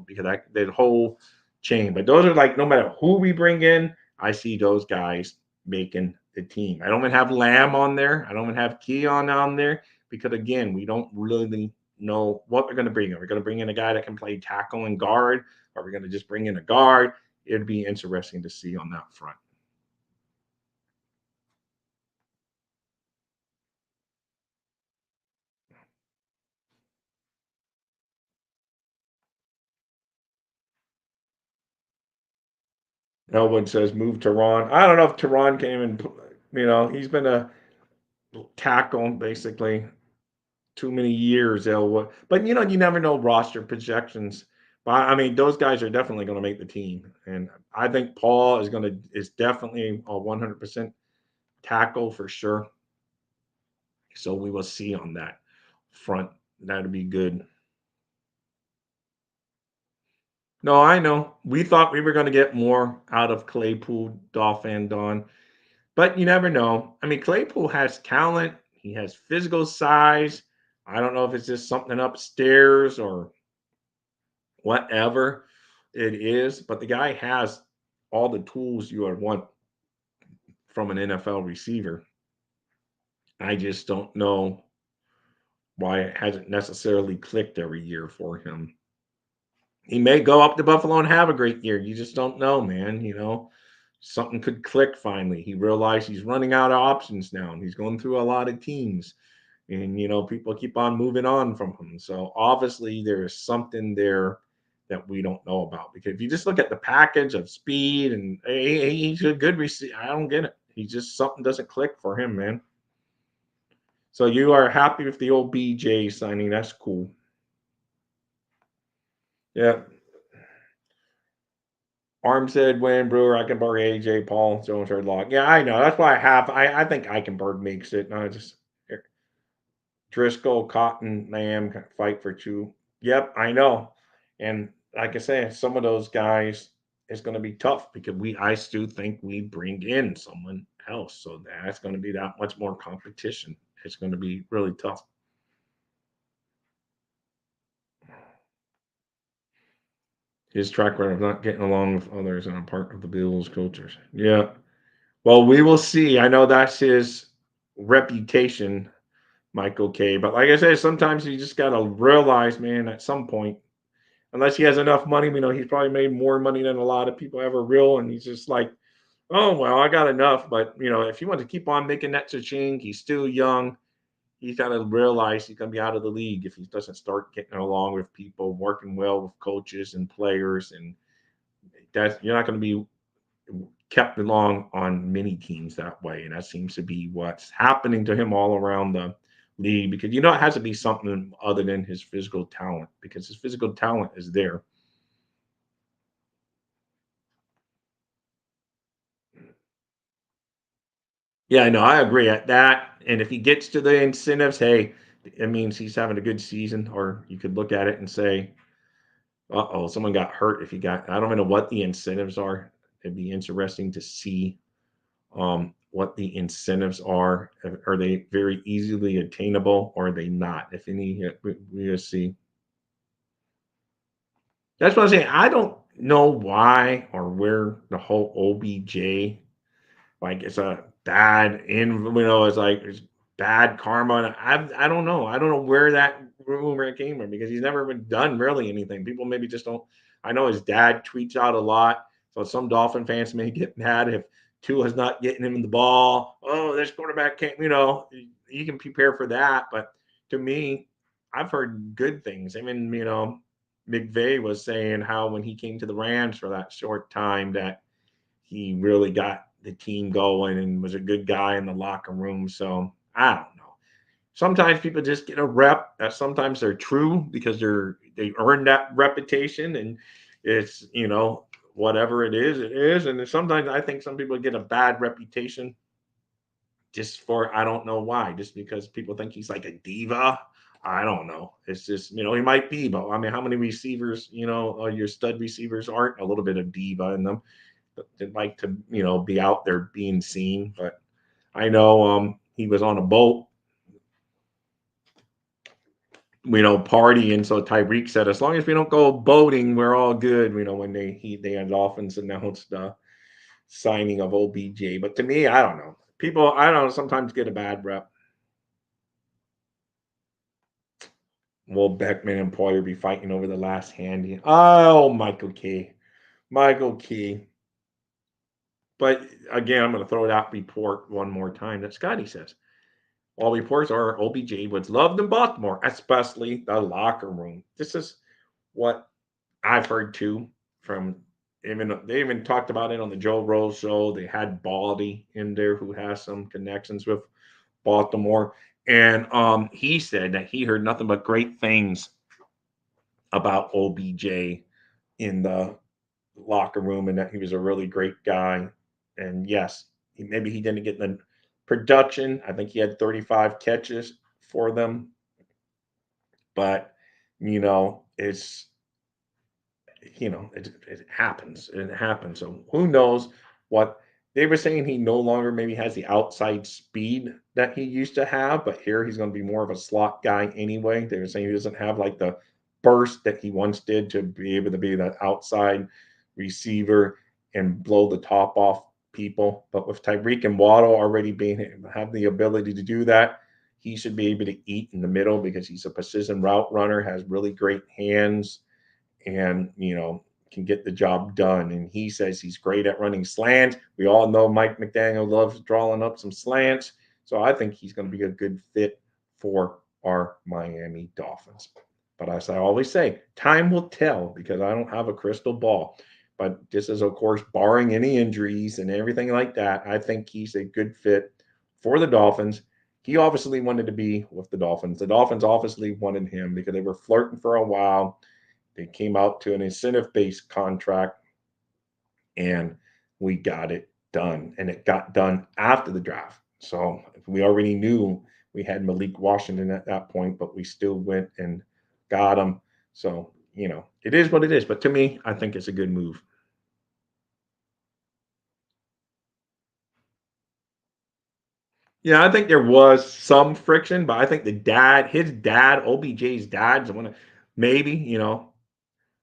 because the whole chain. But those are like, no matter who we bring in, I see those guys making the team. I don't even have Lamb on there. I don't even have Keon on there because, again, we don't really know what we're going to bring in. We're going to bring in a guy that can play tackle and guard, or we're going to just bring in a guard. It'd be interesting to see on that front. Elwood says move Tehran. I don't know if Tehran came and he's been a tackle basically too many years. Elwood, but you never know roster projections. But I mean, those guys are definitely going to make the team, and I think Paul is definitely a 100% tackle for sure. So we will see on that front. That'd be good. No, I know. We thought we were going to get more out of Claypool, Dolphin, Don. But you never know. I mean, Claypool has talent. He has physical size. I don't know if it's just something upstairs or whatever it is, but the guy has all the tools you would want from an NFL receiver. I just don't know why it hasn't necessarily clicked every year for him. He may go up to Buffalo and have a great year. You just don't know, man. Something could click finally. He realized he's running out of options now, and he's going through a lot of teams. And people keep on moving on from him. So obviously there is something there that we don't know about. Because if you just look at the package of speed and he's a good receiver, I don't get it. He just something doesn't click for him, man. So you are happy with the old BJ signing? That's cool. Yeah. Armstead, Wayne Brewer, Eichenberg, AJ, Paul, Jones, Lock. Yeah, I know. That's why I think Eichenberg makes it. No, just Driscoll, Cotton, Lamb fight for two. Yep, I know. And like I say, some of those guys is going to be tough because I still think we bring in someone else. So that's going to be that much more competition. It's going to be really tough. His track record of not getting along with others and a part of the Bills cultures. Yeah. Well, we will see. I know that's his reputation, Michael K. But like I said, sometimes you just got to realize, man, at some point, unless he has enough money. We know he's probably made more money than a lot of people ever will, and he's just like, oh well, I got enough. But if he wants to keep on making that cha-ching, he's still young. He's got to realize he's going to be out of the league if he doesn't start getting along with people, working well with coaches and players, and that's you're not going to be kept along on many teams that way. And that seems to be what's happening to him all around the league because it has to be something other than his physical talent because his physical talent is there. Yeah, I know. I agree at that. And if he gets to the incentives, hey, it means he's having a good season. Or you could look at it and say, uh oh, someone got hurt if he got, I don't even know what the incentives are. It'd be interesting to see what the incentives are. Are they very easily attainable or are they not? If any, we'll see. That's what I'm saying. I don't know why or where the whole OBJ, like it's a bad it's like it's bad karma. And I don't know. I don't know where that rumor came from because he's never been done really anything. People maybe just don't. I know his dad tweets out a lot, so some Dolphin fans may get mad if Tua's not getting him in the ball. Oh, this quarterback can't. You can prepare for that. But to me, I've heard good things. I mean, McVay was saying how when he came to the Rams for that short time that he really got the team going and was a good guy in the locker room. So I don't know. Sometimes people just get a rep that sometimes they're true because they earn that reputation and it's whatever it is, it is. And sometimes I think some people get a bad reputation just for I don't know why, just because people think he's like a diva. I don't know. It's just he might be, but I mean, how many receivers, your stud receivers aren't a little bit of diva in them? That like to be out there being seen. But I know he was on a boat, partying. So Tyreek said, as long as we don't go boating, we're all good. When they had Dolphins announced the signing of OBJ. But to me, I don't know. People, I don't know, sometimes get a bad rep. Will Beckman and Poyer be fighting over the last handy? Oh, Michael Key. Michael Key. But again, I'm going to throw that report one more time that Scotty says. All reports are OBJ was loved in Baltimore, especially the locker room. This is what I've heard too from they even talked about it on the Joe Rose show. They had Baldy in there who has some connections with Baltimore. And he said that he heard nothing but great things about OBJ in the locker room and that he was a really great guy. And yes, maybe he didn't get the production. I think he had 35 catches for them. But, it's, it happens. It happens. So who knows what they were saying he no longer maybe has the outside speed that he used to have, but here he's going to be more of a slot guy anyway. They were saying he doesn't have like the burst that he once did to be able to be that outside receiver and blow the top off people. But with Tyreek and Waddle already have the ability to do that, he should be able to eat in the middle because he's a precision route runner, has really great hands, and can get the job done. And he says he's great at running slants. We all know Mike McDaniel loves drawing up some slants, so I think he's going to be a good fit for our Miami Dolphins. But as I always say, time will tell because I don't have a crystal ball. But this is, of course, barring any injuries and everything like that. I think he's a good fit for the Dolphins. He obviously wanted to be with the Dolphins. The Dolphins obviously wanted him because they were flirting for a while. They came out to an incentive-based contract, and we got it done. And it got done after the draft. So we already knew we had Malik Washington at that point, but we still went and got him. So, it is what it is. But to me, I think it's a good move. Yeah, I think there was some friction, but I think his dad, OBJ's dad's the one that maybe,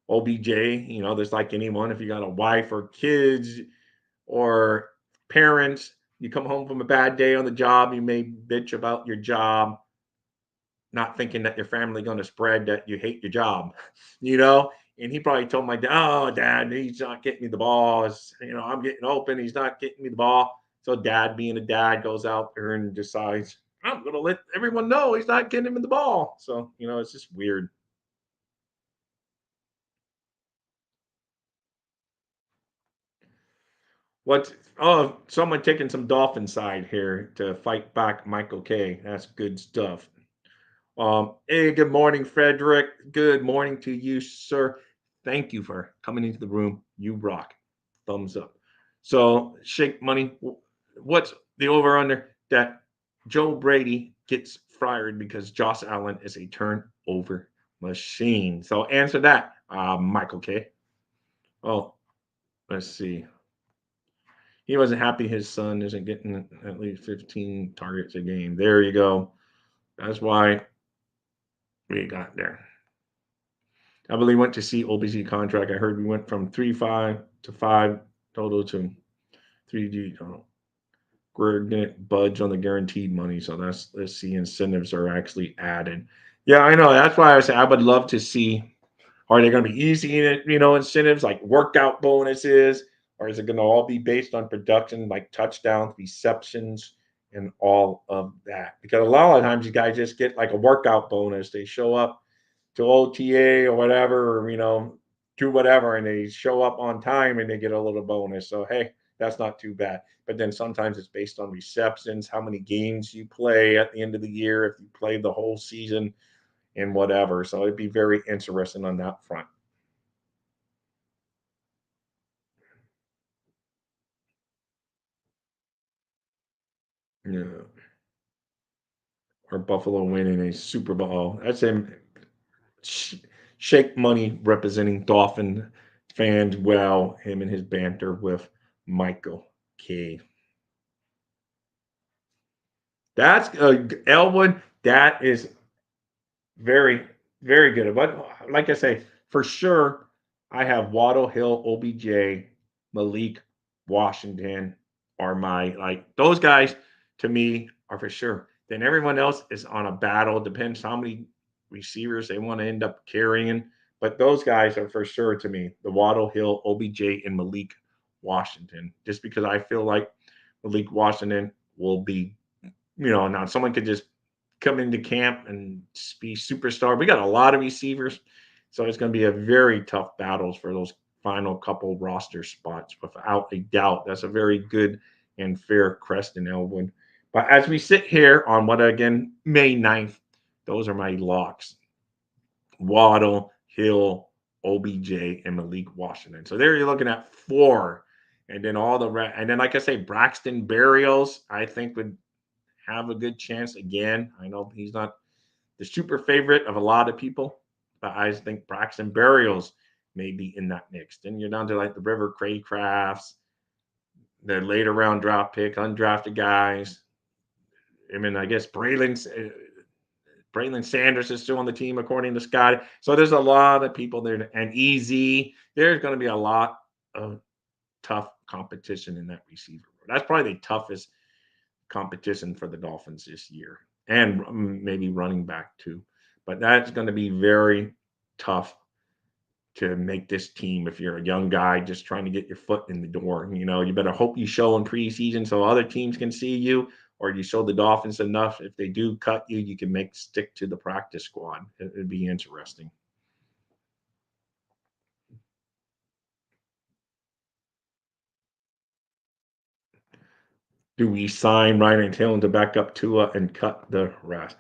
OBJ, there's like anyone, if you got a wife or kids or parents, you come home from a bad day on the job, you may bitch about your job, not thinking that your family going to spread that you hate your job, you know? And he probably told my dad, oh, dad, he's not getting me the ball. I'm getting open. He's not getting me the ball. So dad, being a dad, goes out there and decides, I'm going to let everyone know he's not getting him the ball. So, it's just weird. What? Oh, someone taking some Dolphin side here to fight back Michael K. That's good stuff. Hey, good morning, Frederick. Good morning to you, sir. Thank you for coming into the room. You rock. Thumbs up. So, Shake Money, what's the over under that Joe Brady gets fired because Josh Allen is a turnover machine? So, answer that, Michael K. Oh, let's see. He wasn't happy his son isn't getting at least 15 targets a game. There you go. That's why we got there. I really went to see OBC contract. I heard we went from 3.5 to 5 total to 3G total. we're gonna budge on the guaranteed money. So let's see incentives are actually added. Yeah, I know. That's why I say I would love to see, are they going to be easy, incentives like workout bonuses, or is it going to all be based on production, like touchdowns, receptions, and all of that? Because a lot of times you guys just get like a workout bonus. They show up to OTA or whatever, or do whatever, and they show up on time and they get a little bonus. So hey, that's not too bad. But then sometimes it's based on receptions, how many games you play at the end of the year, if you played the whole season and whatever. So it'd be very interesting on that front. Yeah. Or Buffalo winning a Super Bowl. That's him. Sh- Shake Money representing Dolphin fans well. Him and his banter with Michael K. That's Elwood. That is very, very good. But like I say, for sure, I have Waddle Hill, OBJ, Malik, Washington are my, like, those guys to me are for sure. Then everyone else is on a battle. Depends how many receivers they want to end up carrying. But those guys are for sure to me, the Waddle Hill, OBJ, and Malik Washington. Just because I feel like Malik Washington will be, now someone could just come into camp and be superstar. We got a lot of receivers, so it's going to be a very tough battles for those final couple roster spots, without a doubt. That's a very good and fair crest in Elwood. But as we sit here on what again, May 9th, those are my locks. Waddle, Hill, OBJ, and Malik Washington. So there you're looking at four. And then and then like I say, Braxton Berrios, I think would have a good chance again. I know he's not the super favorite of a lot of people, but I think Braxton Berrios may be in that mix. Then you're down to like the River Craycrafts, the later round draft pick, undrafted guys. I mean, I guess Braylon Sanders is still on the team according to Scott. So there's a lot of people there, and Easy. There's going to be a lot of tough competition in that receiver. That's probably the toughest competition for the Dolphins this year, and maybe running back too. But that's going to be very tough to make this team if you're a young guy just trying to get your foot in the door. You better hope you show in preseason so other teams can see you, or you show the Dolphins enough. If they do cut you, you can make stick to the practice squad. It'd be interesting. Do we sign Ryan Taylor to back up Tua and cut the rest?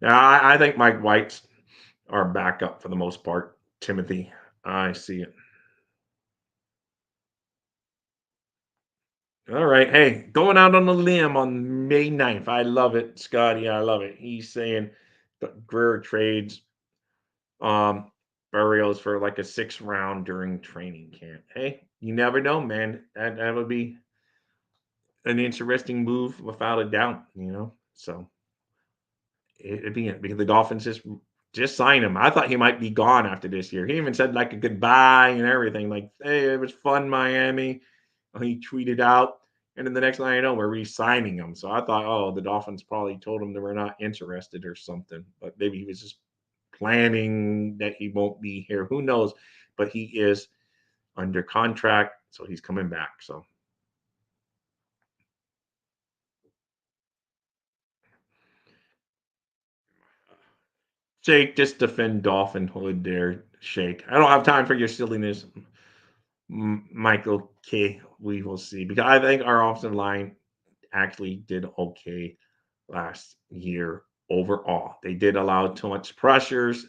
Now, I think Mike White's our backup for the most part. Timothy, I see it. All right. Hey, going out on a limb on May 9th. I love it, Scotty. I love it. He's saying that Greer trades um burials for like a sixth round during training camp. Hey, you never know, man. That would be an interesting move without a doubt. So it'd be because the Dolphins just sign him. I thought he might be gone after this year. He even said like a goodbye and everything. Like, hey, it was fun, Miami. He tweeted out, and then the next thing I know, we're re-signing him. So I thought, oh, the Dolphins probably told him they were not interested or something, but maybe he was just planning that he won't be here. Who knows? But he is under contract, so he's coming back. So Shake, just defend Dolphin Hood there, Shake. I don't have time for your silliness, Michael K. We will see because I think our offensive line actually did okay last year overall. They did allow too much pressures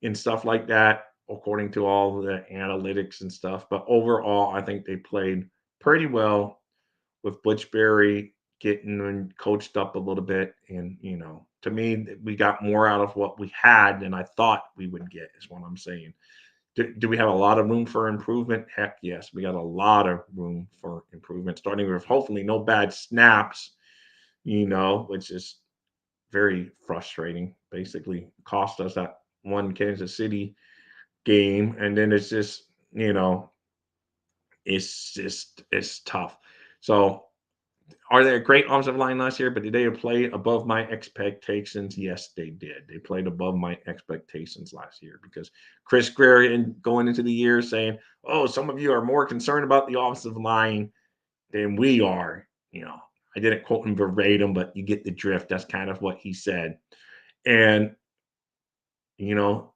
and stuff like that, according to all the analytics and stuff. But overall, I think they played pretty well with Butchberry getting coached up a little bit. And, to me, we got more out of what we had than I thought we would get, is what I'm saying. Do we have a lot of room for improvement? Heck yes, we got a lot of room for improvement, starting with hopefully no bad snaps, which is very frustrating. Basically, cost us that one Kansas City game, and then it's just it's tough. So Are they a great offensive line last year? But did they play above my expectations? Yes, they did. They played above my expectations last year because Chris Greer going into the year saying, "Oh, some of you are more concerned about the offensive line than we are." I didn't quote him verbatim, but you get the drift. That's kind of what he said. And you know,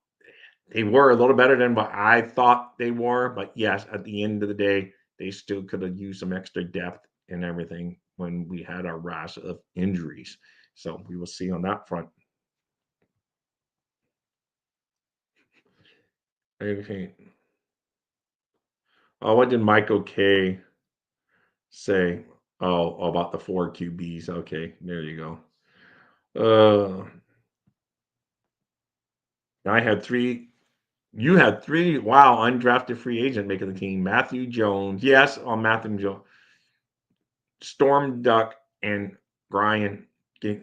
they were a little better than what I thought they were. But yes, at the end of the day, they still could have used some extra depth and everything when we had our rash of injuries. So we will see on that front. Okay. Oh, what did Michael K say? Oh, about the four QBs. Okay, there you go. Uh, I had three. You had three. Wow, undrafted free agent making the team. Matthew Jones. Yes, on Matthew Jones. Storm Duck and Brian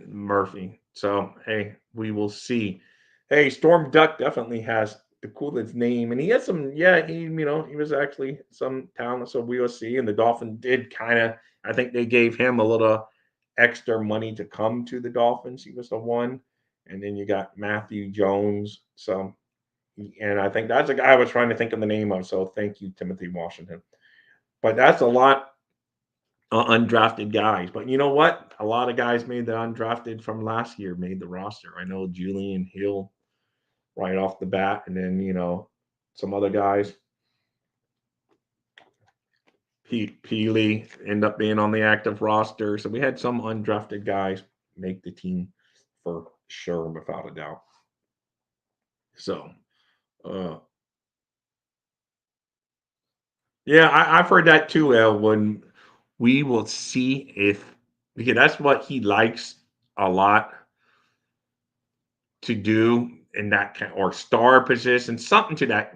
Murphy. So hey, we will see. Hey, Storm Duck definitely has the coolest name, and he has some. Yeah, he was actually some talent. So we will see. And the Dolphins did kind of. I think they gave him a little extra money to come to the Dolphins. He was the one, and then you got Matthew Jones. So, and I think that's a guy I was trying to think of the name of. So thank you, Timothy Washington. But that's a lot undrafted guys. But you know what? A lot of guys made the undrafted from last year made the roster. I know Julian Hill right off the bat, and then some other guys. Pete Peely end up being on the active roster. So we had some undrafted guys make the team for sure, without a doubt. So uh yeah, I've heard that too, Elwin. We will see if because that's what he likes a lot to do in that kind or star position, something to that.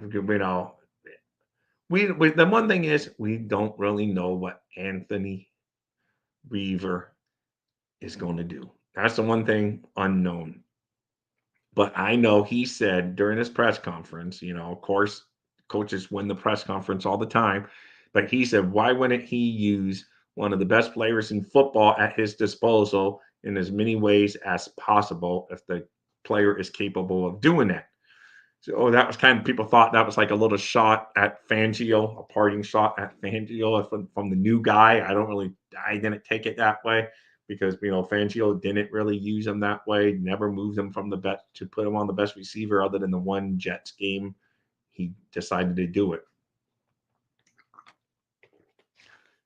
We the one thing is we don't really know what Anthony Weaver is going to do. That's the one thing unknown. But I know he said during his press conference, of course, coaches win the press conference all the time, but he said, why wouldn't he use one of the best players in football at his disposal in as many ways as possible if the player is capable of doing that? So that was kind of people thought that was like a little shot at Fangio, a parting shot at Fangio from the new guy. I didn't take it that way because Fangio didn't really use him that way. Never moved him from the best to put him on the best receiver other than the one Jets game. He decided to do it.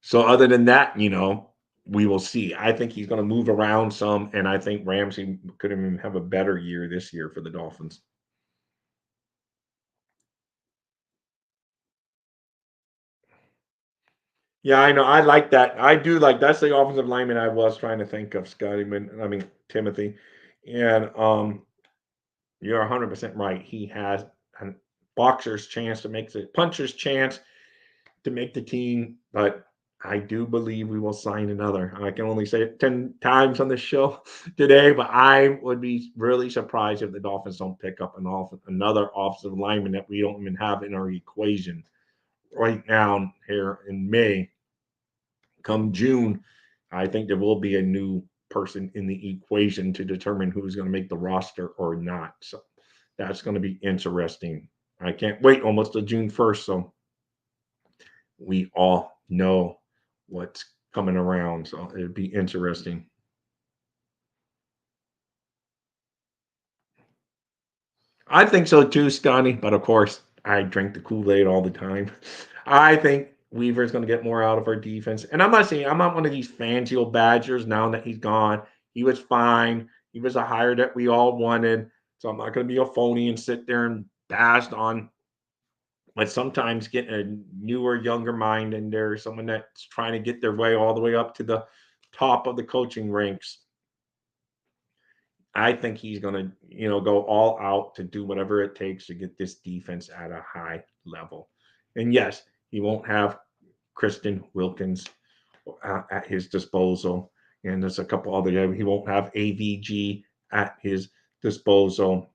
So other than that, we will see. I think he's going to move around some, and I think Ramsey could even have a better year this year for the Dolphins. Yeah, I know. I like that. I do like that's the offensive lineman I was trying to think of, Scotty. I mean Timothy, and you're 100% right. He has a boxer's chance to make the puncher's chance to make the team, but I do believe we will sign another. I can only say it 10 times on the show today, but I would be really surprised if the Dolphins don't pick up another offensive lineman that we don't even have in our equation right now here in May. Come June, I think there will be a new person in the equation to determine who's going to make the roster or not. So that's going to be interesting. I can't wait almost to June 1st. So we all know what's coming around. So it'd be interesting. I think so too, Scotty. But of course, I drink the Kool Aid all the time. I think Weaver's going to get more out of our defense. And I'm not saying I'm not one of these Fangio Badgers now that he's gone. He was fine. He was a hire that we all wanted. So I'm not going to be a phony and sit there and bash on. But sometimes getting a newer, younger mind in there, someone that's trying to get their way all the way up to the top of the coaching ranks, I think he's going to, go all out to do whatever it takes to get this defense at a high level. And yes, he won't have Kristen Wilkins at his disposal. And there's a couple other, he won't have AVG at his disposal,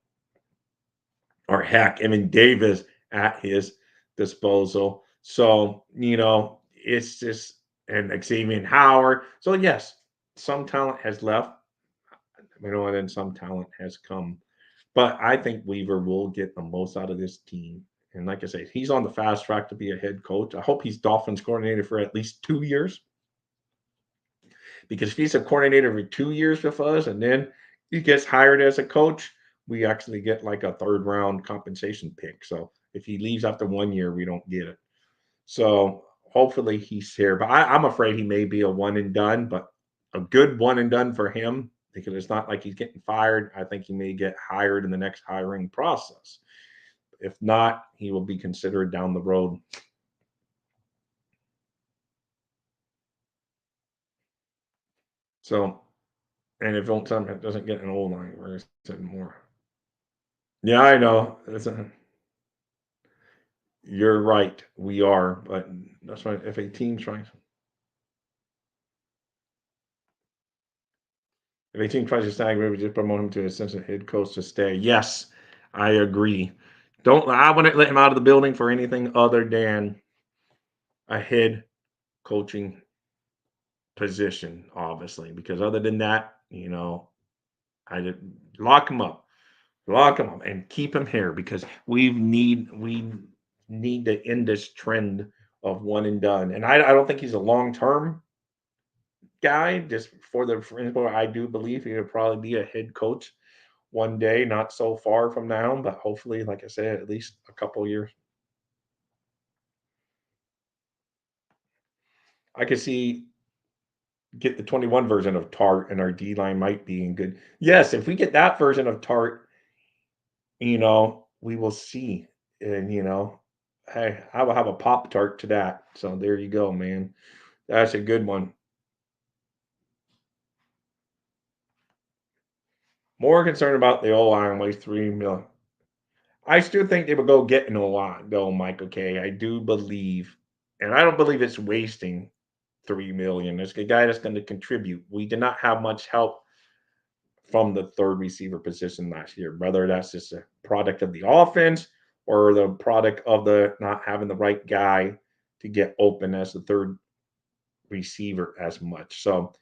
or heck, Evan Davis at his disposal. So, it's just, and Xavier Howard. So yes, some talent has left, and then some talent has come. But I think Weaver will get the most out of this team. And like I said, he's on the fast track to be a head coach. I hope he's Dolphins coordinator for at least 2 years. Because if he's a coordinator for 2 years with us and then he gets hired as a coach, we actually get like a third round compensation pick. So if he leaves after 1 year, we don't get it. So hopefully he's here. But I'm afraid he may be a one and done, but a good one and done for him because it's not like he's getting fired. I think he may get hired in the next hiring process. If not, he will be considered down the road. So, and if don't tell me it doesn't get an old line where it's more. Yeah, I know. You're right. We are, but that's why if a team tries, if a team tries to snag me, we just promote him to assistant head coach to stay. Yes, I agree. Don't I wouldn't let him out of the building for anything other than a head coaching position, obviously, because other than that, I did lock him up. Lock him up and keep him here because we need to end this trend of one and done. And I don't think he's a long term guy. Just for the for I do believe he would probably be a head coach one day, not so far from now, but hopefully, like I said, at least a couple years. I could see get the 21 version of Tart and our D line might be in good. Yes, if we get that version of Tart, we will see. And hey, I will have a Pop Tart to that. So there you go, man. That's a good one. More concerned about the O line weighs 3 million. I still think they would go get an O line though, Mike. Okay, I do believe, and I don't believe it's wasting 3 million. It's a guy that's going to contribute. We did not have much help from the third receiver position last year, whether that's just a product of the offense or the product of the not having the right guy to get open as the third receiver as much. So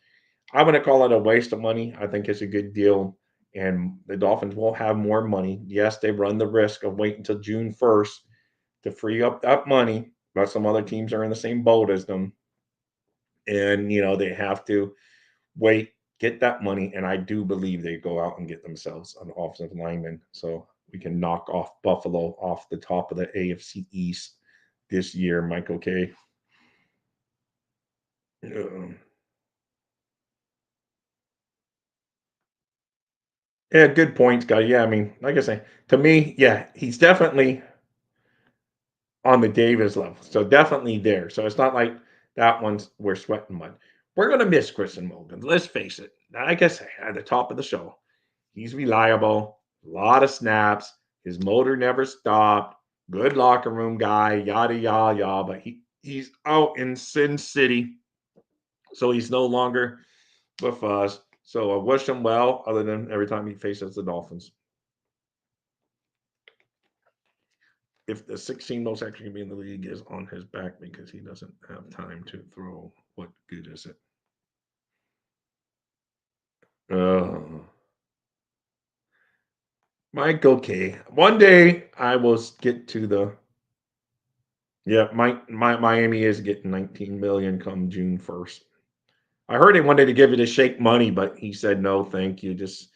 I wouldn't call it a waste of money. I think it's a good deal. And the Dolphins will have more money. Yes, they run the risk of waiting until June 1st to free up that money, but some other teams are in the same boat as them. And, they have to wait, get that money, and I do believe they go out and get themselves an offensive lineman so we can knock off Buffalo off the top of the AFC East this year, Mike. Okay. Um, yeah, good points, guy. Yeah, I mean, like I say, to me, yeah, he's definitely on the Davis level. So definitely there. So it's not like that one's we're sweating mud. We're gonna miss Christian Morgan. Let's face it. Like I say at the top of the show, he's reliable, a lot of snaps. His motor never stopped. Good locker room guy, yada yada yada. But he's out in Sin City, so he's no longer with us. So I wish him well. Other than every time he faces the Dolphins, if the 16 most accurate QB in the league is on his back because he doesn't have time to throw, what good is it? Uh, Mike, okay. One day I will get to the. Yeah, my Miami is getting 19 million come June 1st. I heard they wanted to give it to Shake money, but he said no, thank you. Just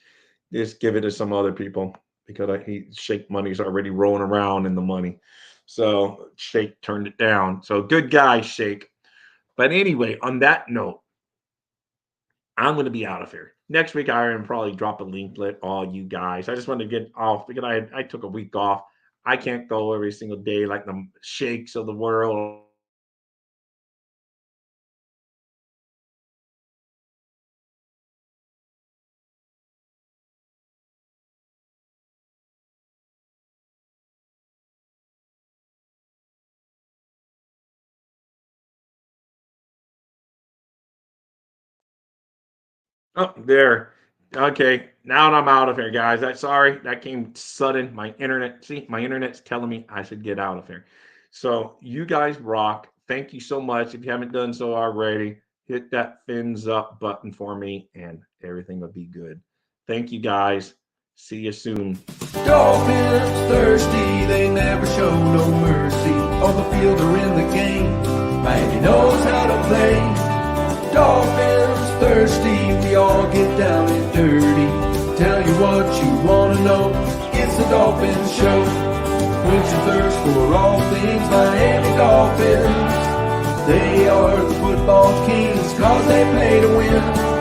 give it to some other people because Shake money's already rolling around in the money. So Shake turned it down. So good guy, Shake. But anyway, on that note, I'm going to be out of here. Next week, I am probably drop a linklet, all you guys. I just wanted to get off because I took a week off. I can't go every single day like the shakes of the world. Oh, there. Okay, now I'm out of here, guys. Sorry that came sudden. My internet, see, my internet's telling me I should get out of here. So you guys rock. thank you so much. If you haven't done so already, hit that fins up button for me and everything will be good. Thank you guys. See you soon. Dolphins thirsty, they never show no mercy. On the field or in the game, Miami knows how to play. Dolphins thirsty, we all get down and dirty. Tell you what you wanna know, it's the Dolphins Show. Quench your thirst for all things Miami Dolphins. They are the football kings, cause they play to win.